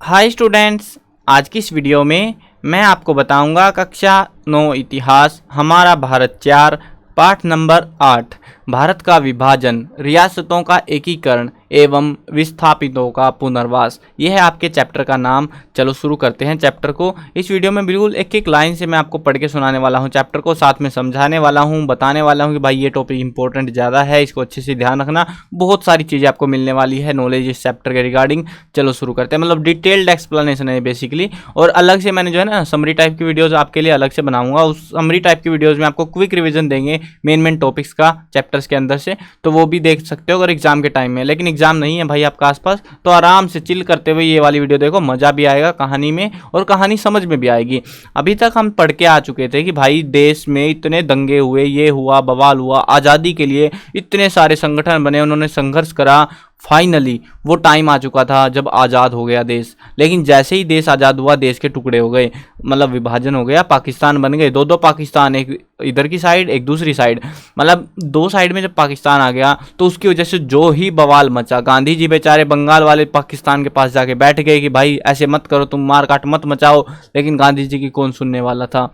Hi students, आज की इस वीडियो में मैं आपको बताऊंगा कक्षा 9 इतिहास हमारा भारत 4 पाठ नंबर 8 भारत का विभाजन, रियासतों का एकीकरण एवं विस्थापितों का पुनर्वास। यह है आपके चैप्टर का नाम। चलो शुरू करते हैं चैप्टर को। इस वीडियो में बिल्कुल एक एक लाइन से मैं आपको पढ़ के सुनाने वाला हूं चैप्टर को, साथ में समझाने वाला हूं, बताने वाला हूं कि भाई ये टॉपिक इंपॉर्टेंट ज़्यादा है, इसको अच्छे से ध्यान रखना। बहुत सारी चीज़ें आपको मिलने वाली है नॉलेज इस चैप्टर के रिगार्डिंग। चलो शुरू करते हैं। मतलब डिटेल्ड एक्सप्लेनेशन है बेसिकली, और अलग से मैंने जो है ना समरी टाइप की वीडियोज़ आपके लिए अलग से बनाऊंगा। उस समरी टाइप की वीडियोज़ में आपको क्विक रिविजन देंगे मेन टॉपिक्स का चैप्टर्स के अंदर से, तो वो भी देख सकते हो अगर एग्जाम के टाइम में। लेकिन एग्जाम नहीं है भाई आपका आसपास, तो आराम से चिल करते हुए ये वाली वीडियो देखो, मज़ा भी आएगा कहानी में और कहानी समझ में भी आएगी। अभी तक हम पढ़ के आ चुके थे कि भाई देश में इतने दंगे हुए, ये हुआ, बवाल हुआ, आज़ादी के लिए इतने सारे संगठन बने, उन्होंने संघर्ष करा। फाइनली वो टाइम आ चुका था जब आज़ाद हो गया देश। लेकिन जैसे ही देश आज़ाद हुआ, देश के टुकड़े हो गए, मतलब विभाजन हो गया, पाकिस्तान बन गए, दो पाकिस्तान, एक इधर की साइड एक दूसरी साइड। मतलब दो साइड में जब पाकिस्तान आ गया तो उसकी वजह से जो ही बवाल मचा, गांधी जी बेचारे बंगाल वाले पाकिस्तान के पास जाके बैठ गए कि भाई ऐसे मत करो, तुम मार काट मत मचाओ। लेकिन गांधी जी की कौन सुनने वाला था।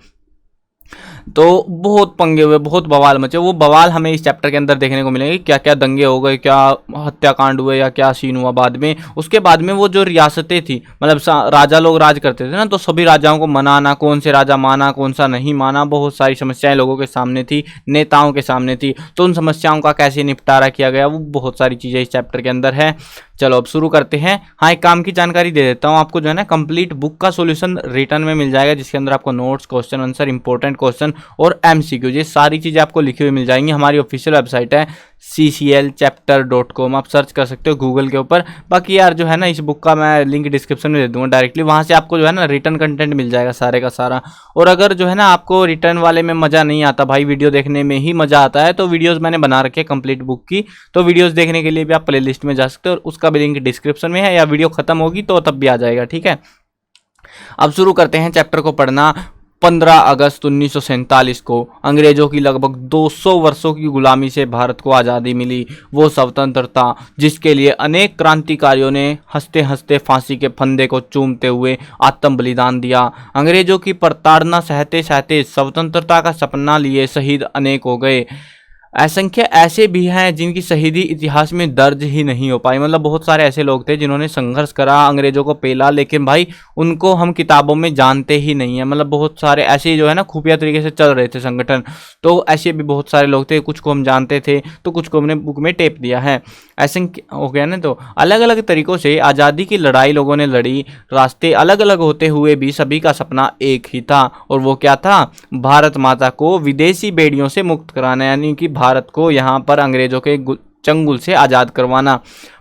तो बहुत पंगे हुए, बहुत बवाल मचे। वो बवाल हमें इस चैप्टर के अंदर देखने को मिलेंगे, क्या क्या दंगे हो गए, क्या हत्याकांड हुए या क्या सीन हुआ बाद में। उसके बाद में वो जो रियासतें थी, मतलब राजा लोग राज करते थे ना, तो सभी राजाओं को मनाना, कौन से राजा माना कौन सा नहीं माना, बहुत सारी समस्याएं लोगों के सामने थी, नेताओं के सामने थी। तो उन समस्याओं का कैसे निपटारा किया गया, वो बहुत सारी चीज़ें इस चैप्टर के अंदर है। चलो अब शुरू करते हैं। हाँ, एक काम की जानकारी दे देता हूँ आपको, जो है ना कंप्लीट बुक का सॉल्यूशन रिटर्न में मिल जाएगा, जिसके अंदर आपको notes, question answer, important question और एमसीक्यू, ये सारी चीज़ें आपको लिखी हुई मिल जाएंगी। हमारी ऑफिशियल वेबसाइट है cclchapter.com, आप सर्च कर सकते हो गूगल के ऊपर। बाकी यार जो है ना इस बुक का मैं लिंक डिस्क्रिप्शन में दे दूंगा डायरेक्टली, वहाँ से आपको जो है ना रिटर्न कंटेंट मिल जाएगा सारे का सारा। और अगर जो है ना आपको रिटर्न वाले में मज़ा नहीं आता, भाई वीडियो देखने में ही मज़ा आता है, तो वीडियोज़ मैंने बना रखी है कंप्लीट बुक की, तो वीडियोज़ देखने के लिए भी आप प्ले लिस्ट में जा सकते हो, और उसका भी लिंक डिस्क्रिप्शन में है, या वीडियो खत्म होगी तो तब भी आ जाएगा। ठीक है, अब शुरू करते हैं चैप्टर को पढ़ना। 15 अगस्त 1947 को अंग्रेजों की लगभग 200 वर्षों की गुलामी से भारत को आज़ादी मिली। वो स्वतंत्रता जिसके लिए अनेक क्रांतिकारियों ने हंसते हंसते फांसी के फंदे को चूमते हुए आत्म बलिदान दिया। अंग्रेजों की प्रताड़ना सहते सहते स्वतंत्रता का सपना लिए शहीद अनेक हो गए। असंख्य ऐसे भी हैं जिनकी शहीदी इतिहास में दर्ज ही नहीं हो पाई। मतलब बहुत सारे ऐसे लोग थे जिन्होंने संघर्ष करा, अंग्रेजों को पेला, लेकिन भाई उनको हम किताबों में जानते ही नहीं है। मतलब बहुत सारे ऐसे जो है ना खुफिया तरीके से चल रहे थे संगठन, तो ऐसे भी बहुत सारे लोग थे। कुछ को हम जानते थे तो कुछ को हमने बुक में टेप दिया है। ऐसे हो गया ना, तो अलग अलग तरीकों से आज़ादी की लड़ाई लोगों ने लड़ी। रास्ते अलग अलग होते हुए भी सभी का सपना एक ही था, और वो क्या था? भारत माता को विदेशी बेड़ियों से मुक्त कराना, यानी कि भारत को यहाँ पर अंग्रेजों के चंगुल से आज़ाद करवाना।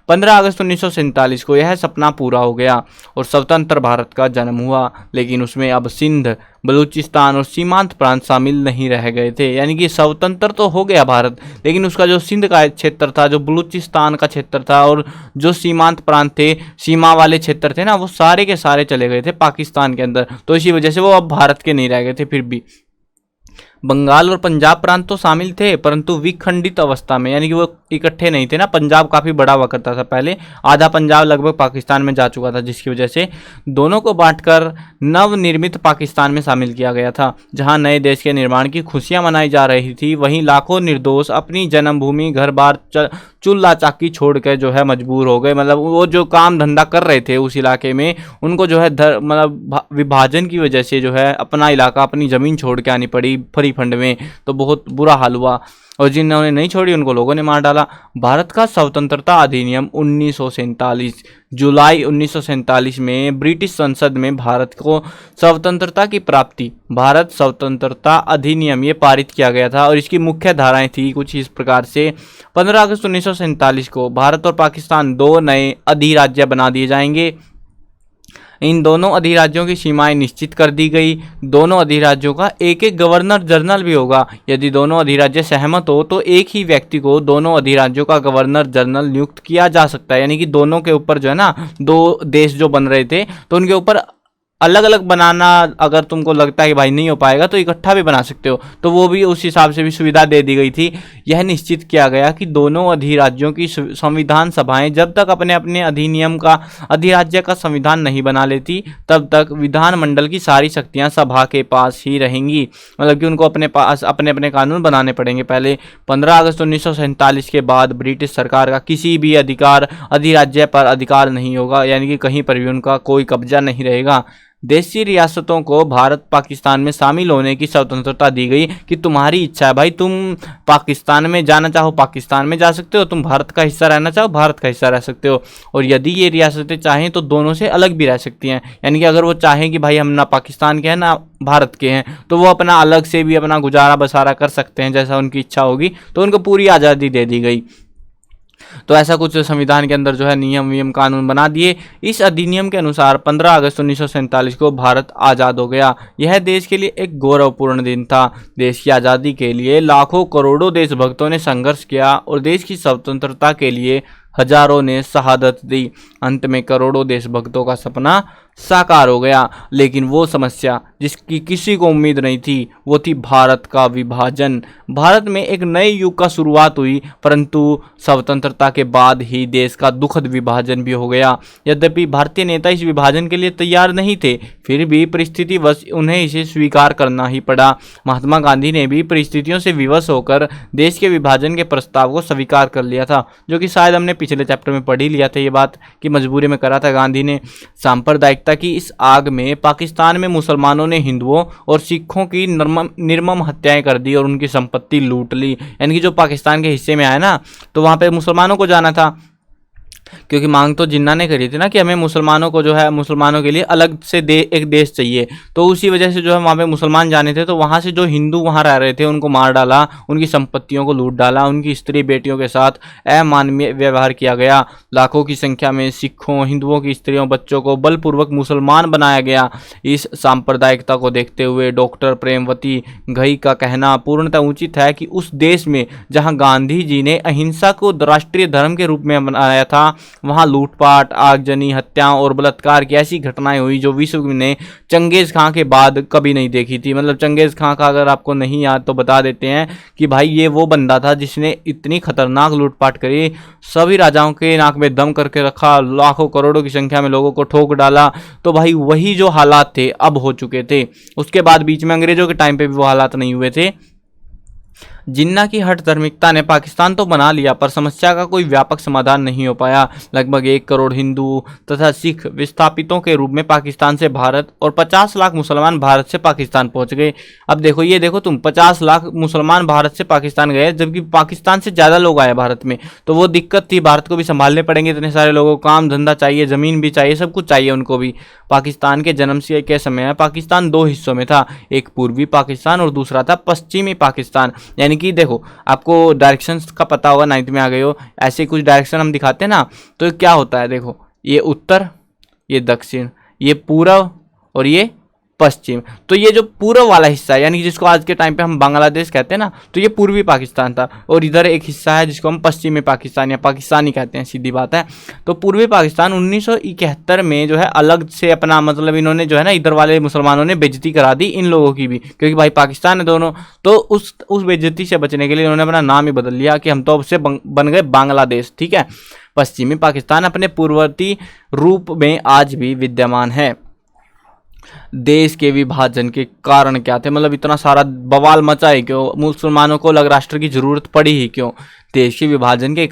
15 अगस्त 1947 को यह सपना पूरा हो गया और स्वतंत्र भारत का जन्म हुआ। लेकिन उसमें अब सिंध, बलूचिस्तान और सीमांत प्रांत शामिल नहीं रह गए थे। यानी कि स्वतंत्र तो हो गया भारत, लेकिन उसका जो सिंध का क्षेत्र था, जो बलूचिस्तान का क्षेत्र था, और जो सीमांत प्रांत थे, सीमा वाले क्षेत्र थे ना, वो सारे के सारे चले गए थे पाकिस्तान के अंदर। तो इसी वजह से वो अब भारत के नहीं रह गए थे। फिर भी बंगाल और पंजाब प्रांत तो शामिल थे, परंतु विखंडित अवस्था में, यानी कि वो इकट्ठे नहीं थे ना। पंजाब काफ़ी बड़ा हुआ करता था पहले, आधा पंजाब लगभग पाकिस्तान में जा चुका था, जिसकी वजह से दोनों को बांटकर नवनिर्मित पाकिस्तान में शामिल किया गया था। जहां नए देश के निर्माण की खुशियां मनाई जा रही थी, वहीं लाखों निर्दोष अपनी जन्मभूमि, घर बार, चूल्हा चाकी छोड़ कर जो है मजबूर हो गए। मतलब वो जो काम धंधा कर रहे थे उस इलाके में, उनको जो है मतलब विभाजन की वजह से जो है अपना इलाका, अपनी ज़मीन छोड़ के आनी पड़ी फ्री फंड में, तो बहुत बुरा हाल हुआ। और जिन्होंने नहीं छोड़ी उनको लोगों ने मार डाला। भारत का स्वतंत्रता अधिनियम 1947, जुलाई 1947 में ब्रिटिश संसद में भारत को स्वतंत्रता की प्राप्ति, भारत स्वतंत्रता अधिनियम, ये पारित किया गया था। और इसकी मुख्य धाराएं थी कुछ इस प्रकार से। 15 अगस्त 1947 को भारत और पाकिस्तान 2 नए अधिराज्य बना दिए जाएंगे। इन दोनों अधिराज्यों की सीमाएं निश्चित कर दी गई। दोनों अधिराज्यों का एक एक गवर्नर जनरल भी होगा। यदि दोनों अधिराज्य सहमत हो तो एक ही व्यक्ति को दोनों अधिराज्यों का गवर्नर जनरल नियुक्त किया जा सकता है। यानी कि दोनों के ऊपर जो है ना, दो देश जो बन रहे थे तो उनके ऊपर अलग अलग बनाना अगर तुमको लगता है कि भाई नहीं हो पाएगा तो इकट्ठा भी बना सकते हो, तो वो भी उस हिसाब से भी सुविधा दे दी गई थी। यह निश्चित किया गया कि दोनों अधिराज्यों की संविधान सभाएं जब तक अपने अपने अधिनियम का अधिराज्य का संविधान नहीं बना लेती तब तक विधानमंडल की सारी शक्तियां सभा के पास ही रहेंगी। मतलब कि उनको अपने पास अपने अपने कानून बनाने पड़ेंगे पहले। 15 अगस्त 1947 के बाद ब्रिटिश सरकार का किसी भी अधिराज्य पर अधिकार नहीं होगा, यानी कि कहीं पर भी उनका कोई कब्जा नहीं रहेगा। देशी रियासतों को भारत पाकिस्तान में शामिल होने की स्वतंत्रता दी गई कि तुम्हारी इच्छा है भाई, तुम पाकिस्तान में जाना चाहो पाकिस्तान में जा सकते हो, तुम भारत का हिस्सा रहना चाहो भारत का हिस्सा रह सकते हो। और यदि ये रियासतें चाहें तो दोनों से अलग भी रह सकती हैं, यानी कि अगर वो चाहें कि भाई हम ना पाकिस्तान के हैं ना भारत के हैं तो वो अपना अलग से भी अपना गुजारा बसारा कर सकते हैं जैसा उनकी इच्छा होगी, तो उनको पूरी आज़ादी दे दी गई। तो ऐसा कुछ संविधान के अंदर जो है नियम कानून बना दिए। इस अधिनियम के अनुसार 15 अगस्त 1947 को भारत आज़ाद हो गया। यह देश के लिए एक गौरवपूर्ण दिन था। देश की आज़ादी के लिए लाखों करोड़ों देशभक्तों ने संघर्ष किया और देश की स्वतंत्रता के लिए हजारों ने शहादत दी। अंत में करोड़ों देशभक्तों का सपना साकार हो गया। लेकिन वो समस्या जिसकी किसी को उम्मीद नहीं थी वो थी भारत का विभाजन। भारत में एक नए युग का शुरुआत हुई, परंतु स्वतंत्रता के बाद ही देश का दुखद विभाजन भी हो गया। यद्यपि भारतीय नेता इस विभाजन के लिए तैयार नहीं थे, फिर भी परिस्थितिवश उन्हें इसे स्वीकार करना ही पड़ा। महात्मा गांधी ने भी परिस्थितियों से विवश होकर देश के विभाजन के प्रस्ताव को स्वीकार कर लिया था, जो कि शायद हमने पिछले चैप्टर में पढ़ ही लिया था ये बात कि मजबूरी में करा था गांधी ने। सांप्रदायिकता की इस आग में पाकिस्तान में मुसलमानों ने हिंदुओं और सिखों की निर्मम हत्याएं कर दी और उनकी संपत्ति लूट ली। यानी कि जो पाकिस्तान के हिस्से में आया ना तो वहाँ पे मुसलमानों को जाना था, क्योंकि मांग तो जिन्ना ने करी थी ना कि हमें मुसलमानों को जो है मुसलमानों के लिए अलग से एक देश चाहिए, तो उसी वजह से जो है वहाँ पे मुसलमान जाने थे। तो वहाँ से जो हिंदू वहाँ रह रहे थे उनको मार डाला, उनकी संपत्तियों को लूट डाला, उनकी स्त्री बेटियों के साथ अमानवीय व्यवहार किया गया। लाखों की संख्या में सिखों, हिंदुओं की स्त्रियों, बच्चों को बलपूर्वक मुसलमान बनाया गया। इस सांप्रदायिकता को देखते हुए डॉक्टर प्रेमवती घई का कहना पूर्णतः उचित है कि उस देश में जहाँ गांधी जी ने अहिंसा को राष्ट्रीय धर्म के रूप में अपनाया था वहां लूटपाट, आगजनी, हत्याओं और बलात्कार की ऐसी घटनाएं हुई जो विश्व ने चंगेज खां के बाद कभी नहीं देखी थी। मतलब चंगेज खां का अगर आपको नहीं याद तो बता देते हैं कि भाई ये वो बंदा था जिसने इतनी खतरनाक लूटपाट करी, सभी राजाओं के नाक में दम करके रखा, लाखों करोड़ों की संख्या में लोगों को ठोक डाला। तो भाई वही जो हालात थे अब हो चुके थे। उसके बाद बीच में अंग्रेजों के टाइम पे भी वो हालात नहीं हुए थे। जिन्ना की हठ धार्मिकता ने पाकिस्तान तो बना लिया पर समस्या का कोई व्यापक समाधान नहीं हो पाया। लगभग 1 करोड़ हिंदू तथा सिख विस्थापितों के रूप में पाकिस्तान से भारत और 50 लाख मुसलमान भारत से पाकिस्तान पहुंच गए। अब देखो ये देखो तुम 50 लाख मुसलमान भारत से पाकिस्तान गए, जबकि पाकिस्तान से ज़्यादा लोग आए भारत में, तो वो दिक्कत थी। भारत को भी संभालने पड़ेंगे इतने सारे लोगों को, काम धंधा चाहिए, ज़मीन भी चाहिए, सब कुछ चाहिए उनको भी। पाकिस्तान के जन्म से के समय पाकिस्तान 2 हिस्सों में था, एक पूर्वी पाकिस्तान और दूसरा था पश्चिमी पाकिस्तान। यानी कि देखो आपको डायरेक्शंस का पता होगा, 9th में आ गए हो, ऐसे कुछ डायरेक्शन हम दिखाते हैं ना तो क्या होता है, देखो ये उत्तर, ये दक्षिण, ये पूर्व और ये पश्चिम। तो ये जो पूर्व वाला हिस्सा है यानी कि जिसको आज के टाइम पे हम बांग्लादेश कहते हैं ना, तो ये पूर्वी पाकिस्तान था। और इधर एक हिस्सा है जिसको हम पश्चिमी पाकिस्तान या पाकिस्तानी कहते हैं, सीधी बात है। तो पूर्वी पाकिस्तान 1971 में जो है अलग से अपना, मतलब इन्होंने जो है ना इधर वाले मुसलमानों ने बेइज्जती करा दी इन लोगों की भी, क्योंकि भाई पाकिस्तान है दोनों। तो उस बेइज्जती से बचने के लिए इन्होंने अपना नाम ही बदल लिया कि हम तो अब से बन गए बांग्लादेश। ठीक है, पश्चिमी पाकिस्तान अपने पूर्ववर्ती रूप में आज भी विद्यमान है। देश के विभाजन के कारण क्या थे, मतलब इतना सारा बवाल मचा है क्यों, मुसलमानों को अलग राष्ट्र की जरूरत पड़ी ही क्यों। देश के विभाजन के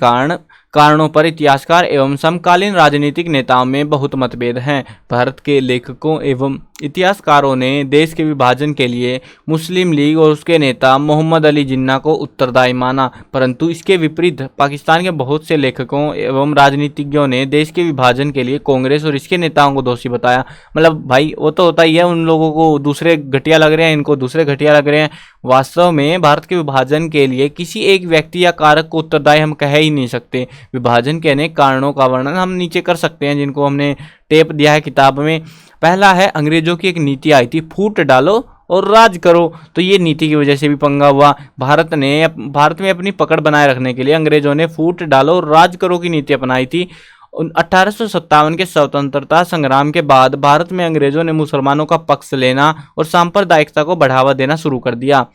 कारणों पर इतिहासकार एवं समकालीन राजनीतिक नेताओं में बहुत मतभेद हैं। भारत के लेखकों एवं इतिहासकारों ने देश के विभाजन के लिए मुस्लिम लीग और उसके नेता मोहम्मद अली जिन्ना को उत्तरदायी माना, परंतु इसके विपरीत पाकिस्तान के बहुत से लेखकों एवं राजनीतिज्ञों ने देश के विभाजन के लिए कांग्रेस और इसके नेताओं को दोषी बताया। मतलब भाई वो तो होता ही है, उन लोगों को दूसरे घटिया लग रहे हैं, इनको दूसरे घटिया लग रहे हैं। वास्तव में भारत के विभाजन के लिए किसी एक व्यक्ति या कारक को उत्तरदायी हम कह ही नहीं सकते। विभाजन के अनेक कारणों का वर्णन हम नीचे कर सकते हैं, जिनको हमने टेप दिया है किताब में। पहला है, अंग्रेजों की एक नीति आई थी, फूट डालो और राज करो। तो ये नीति की वजह से भी पंगा हुआ। भारत में अपनी पकड़ बनाए रखने के लिए अंग्रेजों ने फूट डालो और राज करो की नीति अपनाई थी। 1857 के स्वतंत्रता संग्राम के बाद भारत में अंग्रेजों ने मुसलमानों का पक्ष लेना और सांप्रदायिकता को बढ़ावा देना शुरू कर दिया।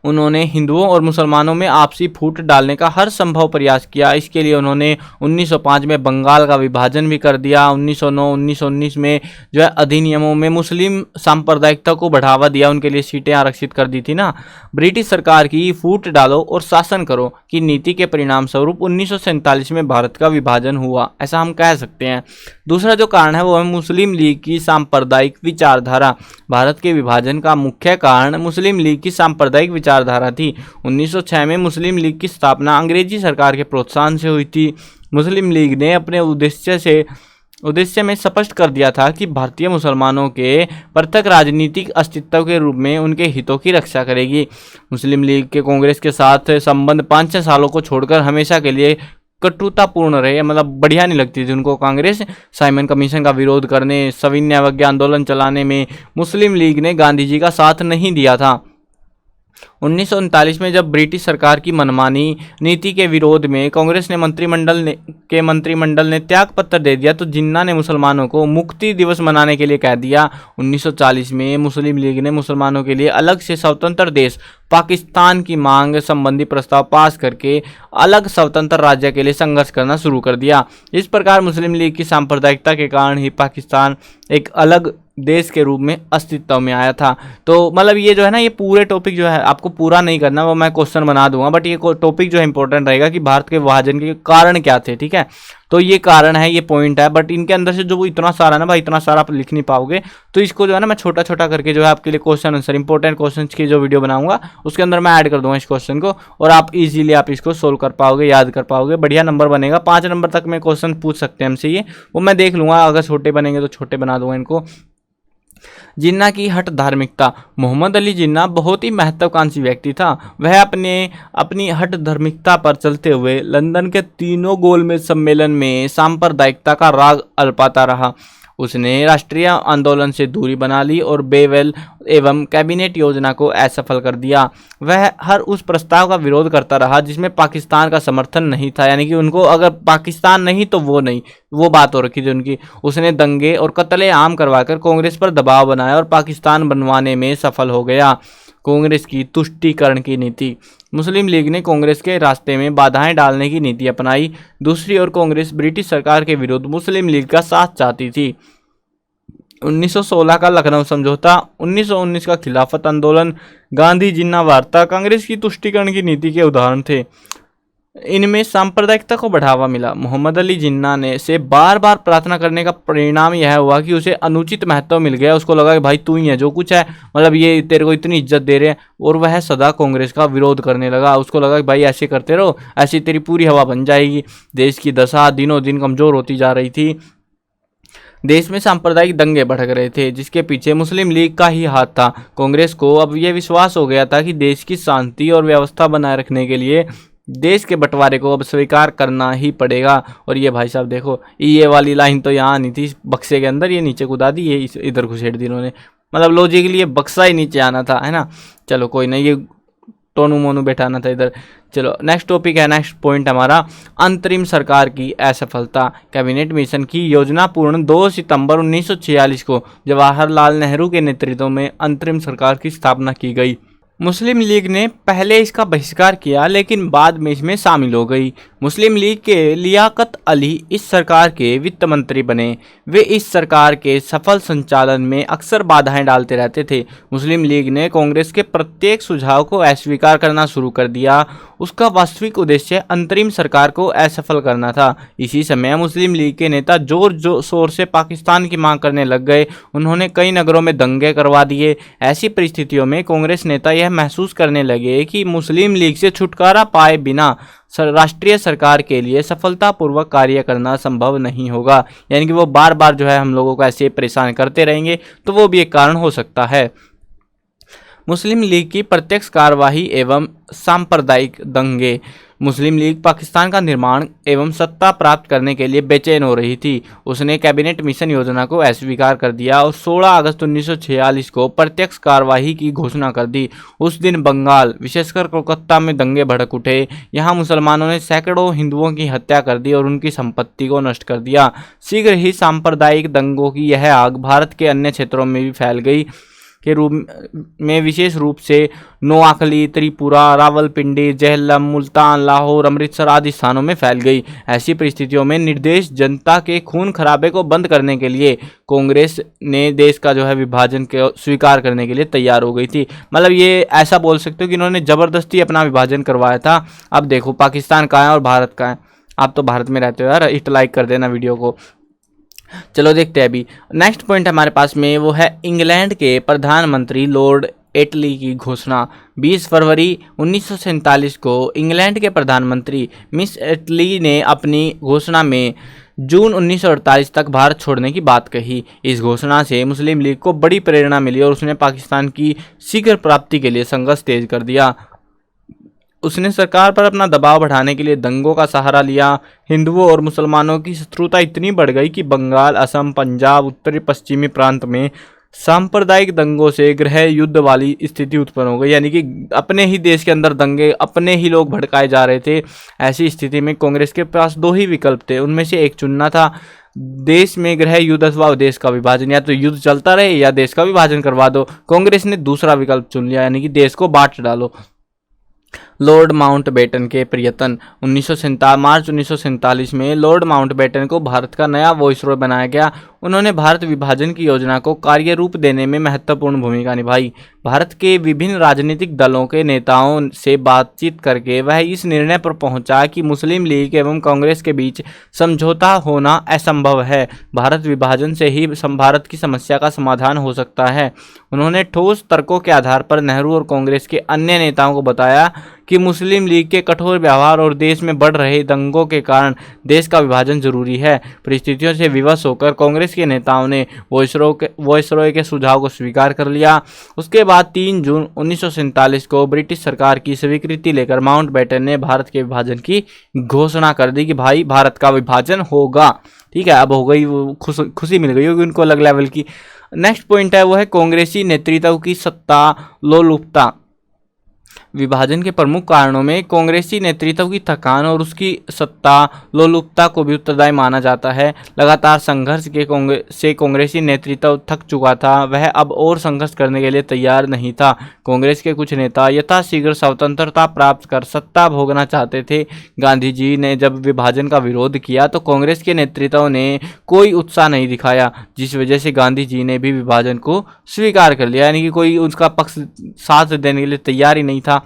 उन्होंने हिंदुओं और मुसलमानों में आपसी फूट डालने का हर संभव प्रयास किया। इसके लिए उन्होंने 1905 में बंगाल का विभाजन भी कर दिया। 1909-1919 में जो है अधिनियमों में मुस्लिम सांप्रदायिकता को बढ़ावा दिया, उनके लिए सीटें आरक्षित कर दी थी ना। ब्रिटिश सरकार की फूट डालो और शासन करो की नीति के परिणाम स्वरूप 1947 में भारत का विभाजन हुआ, ऐसा हम कह सकते हैं। दूसरा जो कारण है वो है मुस्लिम लीग की सांप्रदायिक विचारधारा। भारत के विभाजन का मुख्य कारण मुस्लिम लीग की सांप्रदायिक विचारधारा थी। 1906 में मुस्लिम लीग की स्थापना अंग्रेजी सरकार के प्रोत्साहन से हुई थी। मुस्लिम लीग ने अपने उद्देश्य में स्पष्ट कर दिया था कि भारतीय मुसलमानों के पृथक राजनीतिक अस्तित्व के रूप में उनके हितों की रक्षा करेगी। मुस्लिम लीग के कांग्रेस के साथ संबंध 5-6 सालों को छोड़कर हमेशा के लिए कटुतापूर्ण रहे, मतलब बढ़िया नहीं लगती थी उनको कांग्रेस। साइमन कमीशन का विरोध करने, सविनय अवज्ञा आंदोलन चलाने में मुस्लिम लीग ने गांधी जी का साथ नहीं दिया था। 1939 में जब ब्रिटिश सरकार की मनमानी नीति के विरोध में कांग्रेस ने मंत्रिमंडल ने त्याग पत्र दे दिया तो जिन्ना ने मुसलमानों को मुक्ति दिवस मनाने के लिए कह दिया। 1940 में मुस्लिम लीग ने मुसलमानों के लिए अलग से स्वतंत्र देश पाकिस्तान की मांग संबंधी प्रस्ताव पास करके अलग स्वतंत्र राज्य के लिए संघर्ष करना शुरू कर दिया। इस प्रकार मुस्लिम लीग की सांप्रदायिकता के कारण ही पाकिस्तान एक अलग देश के रूप में अस्तित्व में आया था। तो मतलब ये जो है ना, ये पूरे टॉपिक जो है आपको पूरा नहीं करना, वो मैं क्वेश्चन बना दूंगा, बट ये टॉपिक जो है इंपॉर्टेंट रहेगा कि भारत के विभाजन के कारण क्या थे। ठीक है, तो ये कारण है, ये पॉइंट है, बट इनके अंदर से जो वो इतना सारा ना भाई, इतना सारा आप लिख नहीं पाओगे। तो इसको जो है ना मैं छोटा छोटा करके जो है आपके लिए क्वेश्चन आंसर इंपॉर्टेंट क्वेश्चन की जो वीडियो बनाऊंगा उसके अंदर मैं ऐड कर दूंगा इस क्वेश्चन को, और आप इजीली आप इसको सोल्व कर पाओगे, याद कर पाओगे, बढ़िया नंबर बनेगा। 5 नंबर तक में क्वेश्चन पूछ सकते हैं हमसे, ये वो मैं देख लूंगा, अगर छोटे बनेंगे तो छोटे बना दूंगा इनको। जिन्ना की हठ धार्मिकता। मोहम्मद अली जिन्ना बहुत ही महत्वाकांक्षी व्यक्ति था। वह अपनी हठ धार्मिकता पर चलते हुए लंदन के तीनों गोलमेज सम्मेलन में सांप्रदायिकता का राग अल्पाता रहा। उसने राष्ट्रीय आंदोलन से दूरी बना ली और बेवेल एवं कैबिनेट योजना को असफल कर दिया। वह हर उस प्रस्ताव का विरोध करता रहा जिसमें पाकिस्तान का समर्थन नहीं था, यानी कि उनको अगर पाकिस्तान नहीं तो वो नहीं, वो बात हो रखी थी उनकी। उसने दंगे और कत्ले आम करवाकर कांग्रेस पर दबाव बनाया और पाकिस्तान बनवाने में सफल हो गया। कांग्रेस की तुष्टीकरण की नीति। मुस्लिम लीग ने कांग्रेस के रास्ते में बाधाएं डालने की नीति अपनाई। दूसरी ओर कांग्रेस ब्रिटिश सरकार के विरुद्ध मुस्लिम लीग का साथ चाहती थी। 1916 का लखनऊ समझौता, 1919 का खिलाफत आंदोलन, गांधी जिन्ना वार्ता कांग्रेस की तुष्टीकरण की नीति के उदाहरण थे। इनमें सांप्रदायिकता को बढ़ावा मिला। मोहम्मद अली जिन्ना ने से बार बार प्रार्थना करने का परिणाम यह हुआ कि उसे अनुचित महत्व मिल गया। उसको लगा कि भाई तू ही है जो कुछ है, मतलब ये तेरे को इतनी इज्जत दे रहे हैं, और वह सदा कांग्रेस का विरोध करने लगा। उसको लगा कि भाई ऐसे करते रहो, ऐसी तेरी पूरी हवा बन जाएगी। देश की दशा दिनों दिन कमजोर होती जा रही थी। देश में सांप्रदायिक दंगे भड़क रहे थे जिसके पीछे मुस्लिम लीग का ही हाथ था। कांग्रेस को अब यह विश्वास हो गया था कि देश की शांति और व्यवस्था बनाए रखने के लिए देश के बंटवारे को अब स्वीकार करना ही पड़ेगा। और ये भाई साहब देखो, ये वाली लाइन तो यहाँ नहीं थी बक्से के अंदर, ये नीचे कूदा दी, ये इधर घुसेड़ दी इन्होंने, मतलब लॉजिकली ये बक्सा ही नीचे आना था, है ना। चलो कोई नहीं, ये टोनू मोनू बैठाना था इधर। चलो नेक्स्ट टॉपिक है, नेक्स्ट पॉइंट हमारा अंतरिम सरकार की असफलता। कैबिनेट मिशन की योजना पूर्ण 2 सितंबर 1946 को जवाहरलाल नेहरू के नेतृत्व में अंतरिम सरकार की स्थापना की गई। मुस्लिम लीग ने पहले इसका बहिष्कार किया लेकिन बाद में इसमें शामिल हो गई। मुस्लिम लीग के लियाकत अली इस सरकार के वित्त मंत्री बने। वे इस सरकार के सफल संचालन में अक्सर बाधाएं डालते रहते थे। मुस्लिम लीग ने कांग्रेस के प्रत्येक सुझाव को अस्वीकार करना शुरू कर दिया। उसका वास्तविक उद्देश्य अंतरिम सरकार को असफल करना था। इसी समय मुस्लिम लीग के नेता जोर शोर से पाकिस्तान की मांग करने लग गए। उन्होंने कई नगरों में दंगे करवा दिए। ऐसी परिस्थितियों में कांग्रेस नेता यह महसूस करने लगे कि मुस्लिम लीग से छुटकारा पाए बिना राष्ट्रीय सरकार के लिए सफलतापूर्वक कार्य करना संभव नहीं होगा। यानी कि वो बार बार जो है हम लोगों को ऐसे परेशान करते रहेंगे, तो वो भी एक कारण हो सकता है। मुस्लिम लीग की प्रत्यक्ष कार्यवाही एवं सांप्रदायिक दंगे। मुस्लिम लीग पाकिस्तान का निर्माण एवं सत्ता प्राप्त करने के लिए बेचैन हो रही थी। उसने कैबिनेट मिशन योजना को अस्वीकार कर दिया और 16 अगस्त 1946 को प्रत्यक्ष कार्यवाही की घोषणा कर दी। उस दिन बंगाल, विशेषकर कोलकाता में दंगे भड़क उठे। यहाँ मुसलमानों ने सैकड़ों हिंदुओं की हत्या कर दी और उनकी संपत्ति को नष्ट कर दिया। शीघ्र ही सांप्रदायिक दंगों की यह आग भारत के अन्य क्षेत्रों में भी फैल गई के रूप में, विशेष रूप से नोआखली, त्रिपुरा, रावलपिंडी, जेहलम, मुल्तान, लाहौर, अमृतसर आदि स्थानों में फैल गई। ऐसी परिस्थितियों में निर्देश जनता के खून खराबे को बंद करने के लिए कांग्रेस ने देश का जो है विभाजन को स्वीकार करने के लिए तैयार हो गई थी। मतलब ये ऐसा बोल सकते हो कि इन्होंने जबरदस्ती अपना विभाजन करवाया था। अब देखो पाकिस्तान कहाँ है और भारत कहाँ है। आप तो भारत में रहते हो यार, इट लाइक कर देना वीडियो को। चलो देखते हैं अभी नेक्स्ट पॉइंट हमारे पास में, वो है इंग्लैंड के प्रधानमंत्री लॉर्ड एटली की घोषणा। 20 फरवरी 1947 को इंग्लैंड के प्रधानमंत्री मिस एटली ने अपनी घोषणा में जून 1948 तक भारत छोड़ने की बात कही। इस घोषणा से मुस्लिम लीग को बड़ी प्रेरणा मिली और उसने पाकिस्तान की शीघ्र प्राप्ति के लिए संघर्ष तेज कर दिया। उसने सरकार पर अपना दबाव बढ़ाने के लिए दंगों का सहारा लिया। हिंदुओं और मुसलमानों की शत्रुता इतनी बढ़ गई कि बंगाल, असम, पंजाब, उत्तरी पश्चिमी प्रांत में सांप्रदायिक दंगों से गृह युद्ध वाली स्थिति उत्पन्न हो गई। यानी कि अपने ही देश के अंदर दंगे, अपने ही लोग भड़काए जा रहे थे। ऐसी स्थिति में कांग्रेस के पास दो ही विकल्प थे, उनमें से एक चुनना था। देश में गृह युद्ध अथवा देश का विभाजन, या तो युद्ध चलता रहे या देश का विभाजन करवा दो। कांग्रेस ने दूसरा विकल्प चुन लिया, यानी कि देश को बांट डालो। लॉर्ड माउंटबेटन के प्रयत्न मार्च 1947 में लॉर्ड माउंटबेटन को भारत का नया वॉइसरॉय बनाया गया। उन्होंने भारत विभाजन की योजना को कार्य रूप देने में महत्वपूर्ण भूमिका निभाई। भारत के विभिन्न राजनीतिक दलों के नेताओं से बातचीत करके वह इस निर्णय पर पहुंचा कि मुस्लिम लीग एवं कांग्रेस के बीच समझौता होना असंभव है। भारत विभाजन से ही भारत की समस्या का समाधान हो सकता है। उन्होंने ठोस तर्कों के आधार पर नेहरू और कांग्रेस के अन्य नेताओं को बताया कि मुस्लिम लीग के कठोर व्यवहार और देश में बढ़ रहे दंगों के कारण देश का विभाजन जरूरी है। परिस्थितियों से विवश होकर कांग्रेस के नेताओं ने वॉइसरॉय के सुझाव को स्वीकार कर लिया। उसके बाद 3 जून 1947 को ब्रिटिश सरकार की स्वीकृति लेकर माउंटबेटन ने भारत के विभाजन की घोषणा कर दी कि भाई भारत का विभाजन होगा। ठीक है, अब हो गई, खुशी मिल गई होगी उनको अलग लेवल की। नेक्स्ट पॉइंट है वो है कांग्रेसी नेतृत्व की सत्ता लोलुपता। विभाजन के प्रमुख कारणों में कांग्रेसी नेतृत्व की थकान और उसकी सत्ता लोलुपता को भी उत्तरदायी माना जाता है। लगातार संघर्ष से कांग्रेसी नेतृत्व थक चुका था, वह अब और संघर्ष करने के लिए तैयार नहीं था। कांग्रेस के कुछ नेता यथाशीघ्र स्वतंत्रता प्राप्त कर सत्ता भोगना चाहते थे। गांधी जी ने जब विभाजन का विरोध किया तो कांग्रेस के नेतृत्व ने कोई उत्साह नहीं दिखाया, जिस वजह से गांधी जी ने भी विभाजन को स्वीकार कर लिया, यानी कि कोई उसका पक्ष साथ देने के लिए तैयार ही नहीं था।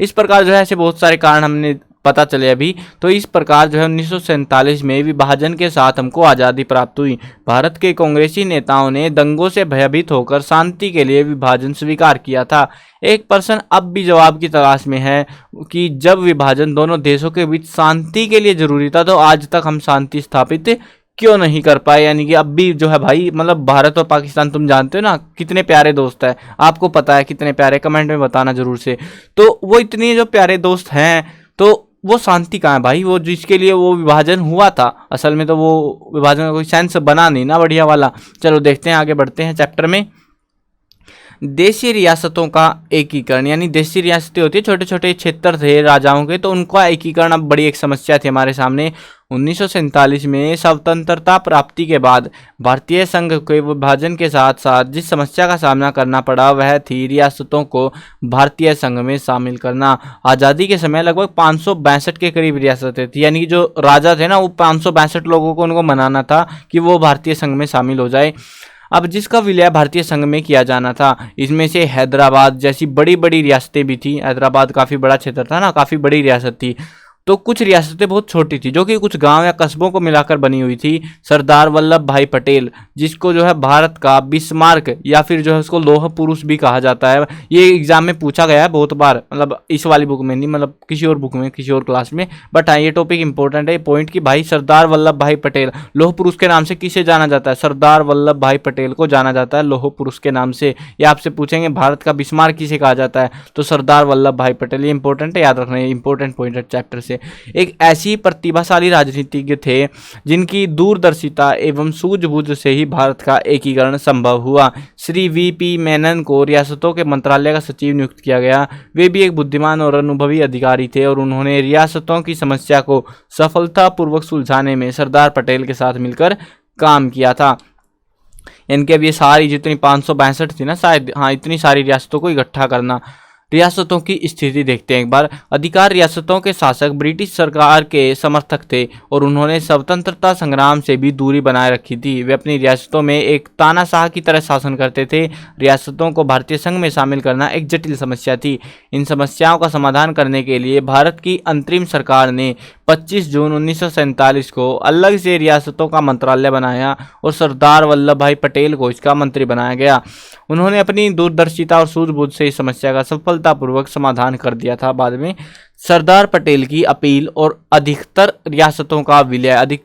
इस प्रकार जो है ऐसे बहुत सारे कारण हमने पता चले अभी। तो इस प्रकार जो है 1947 में विभाजन के साथ हमको आज़ादी प्राप्त हुई। भारत के कांग्रेसी नेताओं ने दंगों से भयभीत होकर शांति के लिए विभाजन स्वीकार किया था। एक प्रश्न अब भी जवाब की तलाश में है कि जब विभाजन दोनों देशों के बीच शांति के लिए जरूरी था तो आज तक हम शांति स्थापित क्यों नहीं कर पाए। यानी कि अब भी जो है भाई, मतलब भारत और पाकिस्तान तुम जानते हो ना कितने प्यारे दोस्त है, आपको पता है कितने प्यारे, कमेंट में बताना जरूर से। तो वो इतने जो प्यारे दोस्त हैं तो वो शांति कहाँ है भाई, वो जिसके लिए वो विभाजन हुआ था असल में तो वो विभाजन का कोई सेंस बना नहीं ना बढ़िया वाला। चलो देखते हैं, आगे बढ़ते हैं चैप्टर में। देशी रियासतों का एकीकरण, यानी देशी रियासतें होती है, छोटे छोटे क्षेत्र थे राजाओं के, तो उनका एकीकरण अब बड़ी एक समस्या थी हमारे सामने। 1947 में स्वतंत्रता प्राप्ति के बाद भारतीय संघ के विभाजन के साथ साथ जिस समस्या का सामना करना पड़ा वह थी रियासतों को भारतीय संघ में शामिल करना। आज़ादी के समय लगभग 562 के करीब रियासतें थी, यानी कि जो राजा थे ना वो 562 लोगों को उनको मनाना था कि वो भारतीय संघ में शामिल हो जाए। अब जिसका विलय भारतीय संघ में किया जाना था, इसमें से हैदराबाद जैसी बड़ी बड़ी रियासतें भी थी। हैदराबाद काफ़ी बड़ा क्षेत्र था ना, काफ़ी बड़ी रियासत थी। तो कुछ रियासतें बहुत छोटी थी जो कि कुछ गांव या कस्बों को मिलाकर बनी हुई थी। सरदार वल्लभ भाई पटेल, जिसको जो है भारत का बिस्मार्क या फिर जो है उसको लौह पुरुष भी कहा जाता है, ये एग्जाम में पूछा गया है बहुत बार, मतलब इस वाली बुक में नहीं, मतलब किसी और बुक में, किसी और क्लास में। बट हाँ, ये टॉपिक इंपॉर्टेंट है, ये पॉइंट कि भाई सरदार वल्लभ भाई पटेल लौह पुरुष के नाम से किसे जाना जाता है? सरदार वल्लभ भाई पटेल को जाना जाता है लौह पुरुष के नाम से। ये आपसे पूछेंगे भारत का बिस्मार्क किसे कहा जाता है, तो सरदार वल्लभ भाई पटेल। ये इंपॉर्टेंट है, याद रखना, ये इंपॉर्टेंट पॉइंट है चैप्टर से। एक ऐसी प्रतिभाशाली राजनीतिज्ञ थे जिनकी दूरदर्शिता एवं सूझबूझ से ही भारत का एकीकरण संभव हुआ। श्री वी.पी. मेनन को रियासतों के मंत्रालय का सचिव नियुक्त किया गया। वे भी एक बुद्धिमान और अनुभवी अधिकारी थे और उन्होंने रियासतों की समस्या को सफलतापूर्वक सुलझाने में सरदार पटेल के साथ मिलकर काम किया था। इनके अब ये सारी जितनी 562 थी ना शायद, हाँ, इतनी सारी रियासतों को इकट्ठा करना। रियासतों की स्थिति देखते हैं एक बार। अधिकार रियासतों के शासक ब्रिटिश सरकार के समर्थक थे और उन्होंने स्वतंत्रता संग्राम से भी दूरी बनाए रखी थी। वे अपनी रियासतों में एक तानाशाह की तरह शासन करते थे। रियासतों को भारतीय संघ में शामिल करना एक जटिल समस्या थी। इन समस्याओं का समाधान करने के लिए भारत की अंतरिम सरकार ने 25 जून 1947 को अलग से रियासतों का मंत्रालय बनाया और सरदार वल्लभ भाई पटेल को इसका मंत्री बनाया गया। उन्होंने अपनी दूरदर्शिता और सूझबूझ से इस समस्या का सफलतापूर्वक समाधान कर दिया था। बाद में सरदार पटेल की अपील और अधिकतर रियासतों का विलय,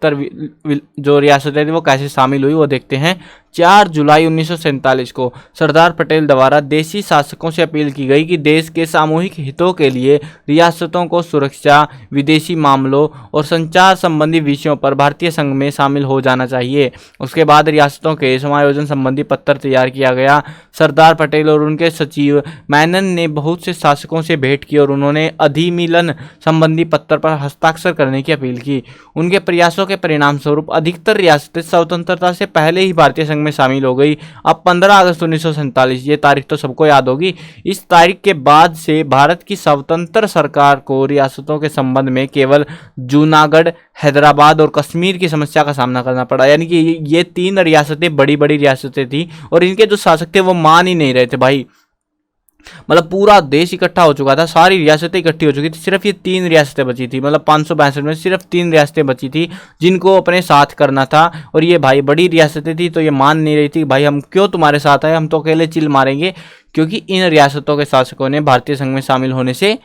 जो रियासतें थी वो कैसे शामिल हुई वो देखते हैं। 4 जुलाई 1947 को सरदार पटेल द्वारा देशी शासकों से अपील की गई कि देश के सामूहिक हितों के लिए रियासतों को सुरक्षा, विदेशी मामलों और संचार संबंधी विषयों पर भारतीय संघ में शामिल हो जाना चाहिए। उसके बाद रियासतों के समायोजन संबंधी पत्र तैयार किया गया। सरदार पटेल और उनके सचिव मेनन ने बहुत से शासकों से भेंट की और उन्होंने अधिमिलन संबंधी पत्र पर हस्ताक्षर करने की अपील की। उनके प्रयासों के परिणाम स्वरूप अधिकतर रियासतें स्वतंत्रता से पहले ही भारतीय संघ में शामिल हो गई। अब 15 अगस्त 1947, ये तारीख तो सबको याद होगी। इस तारीख के बाद से भारत की स्वतंत्र सरकार को रियासतों के संबंध में केवल जूनागढ़, हैदराबाद और कश्मीर की समस्या का सामना करना पड़ा। यानी कि ये 3 रियासतें बड़ी बड़ी रियासतें थी और इनके जो शासक थे वो मान ही नहीं रहे थे भाई। मतलब पूरा देश इकट्ठा हो चुका था, सारी रियासतें इकट्ठी हो चुकी थी, सिर्फ ये 3 रियासतें बची थी। मतलब 562 में सिर्फ 3 रियासतें बची थी जिनको अपने साथ करना था। और ये भाई बड़ी रियासतें थी तो ये मान नहीं रही थी, भाई हम क्यों तुम्हारे साथ आए, हम तो अकेले चिल मारेंगे। क्योंकि इन रियासतों के शासकों ने भारतीय संघ में शामिल होने से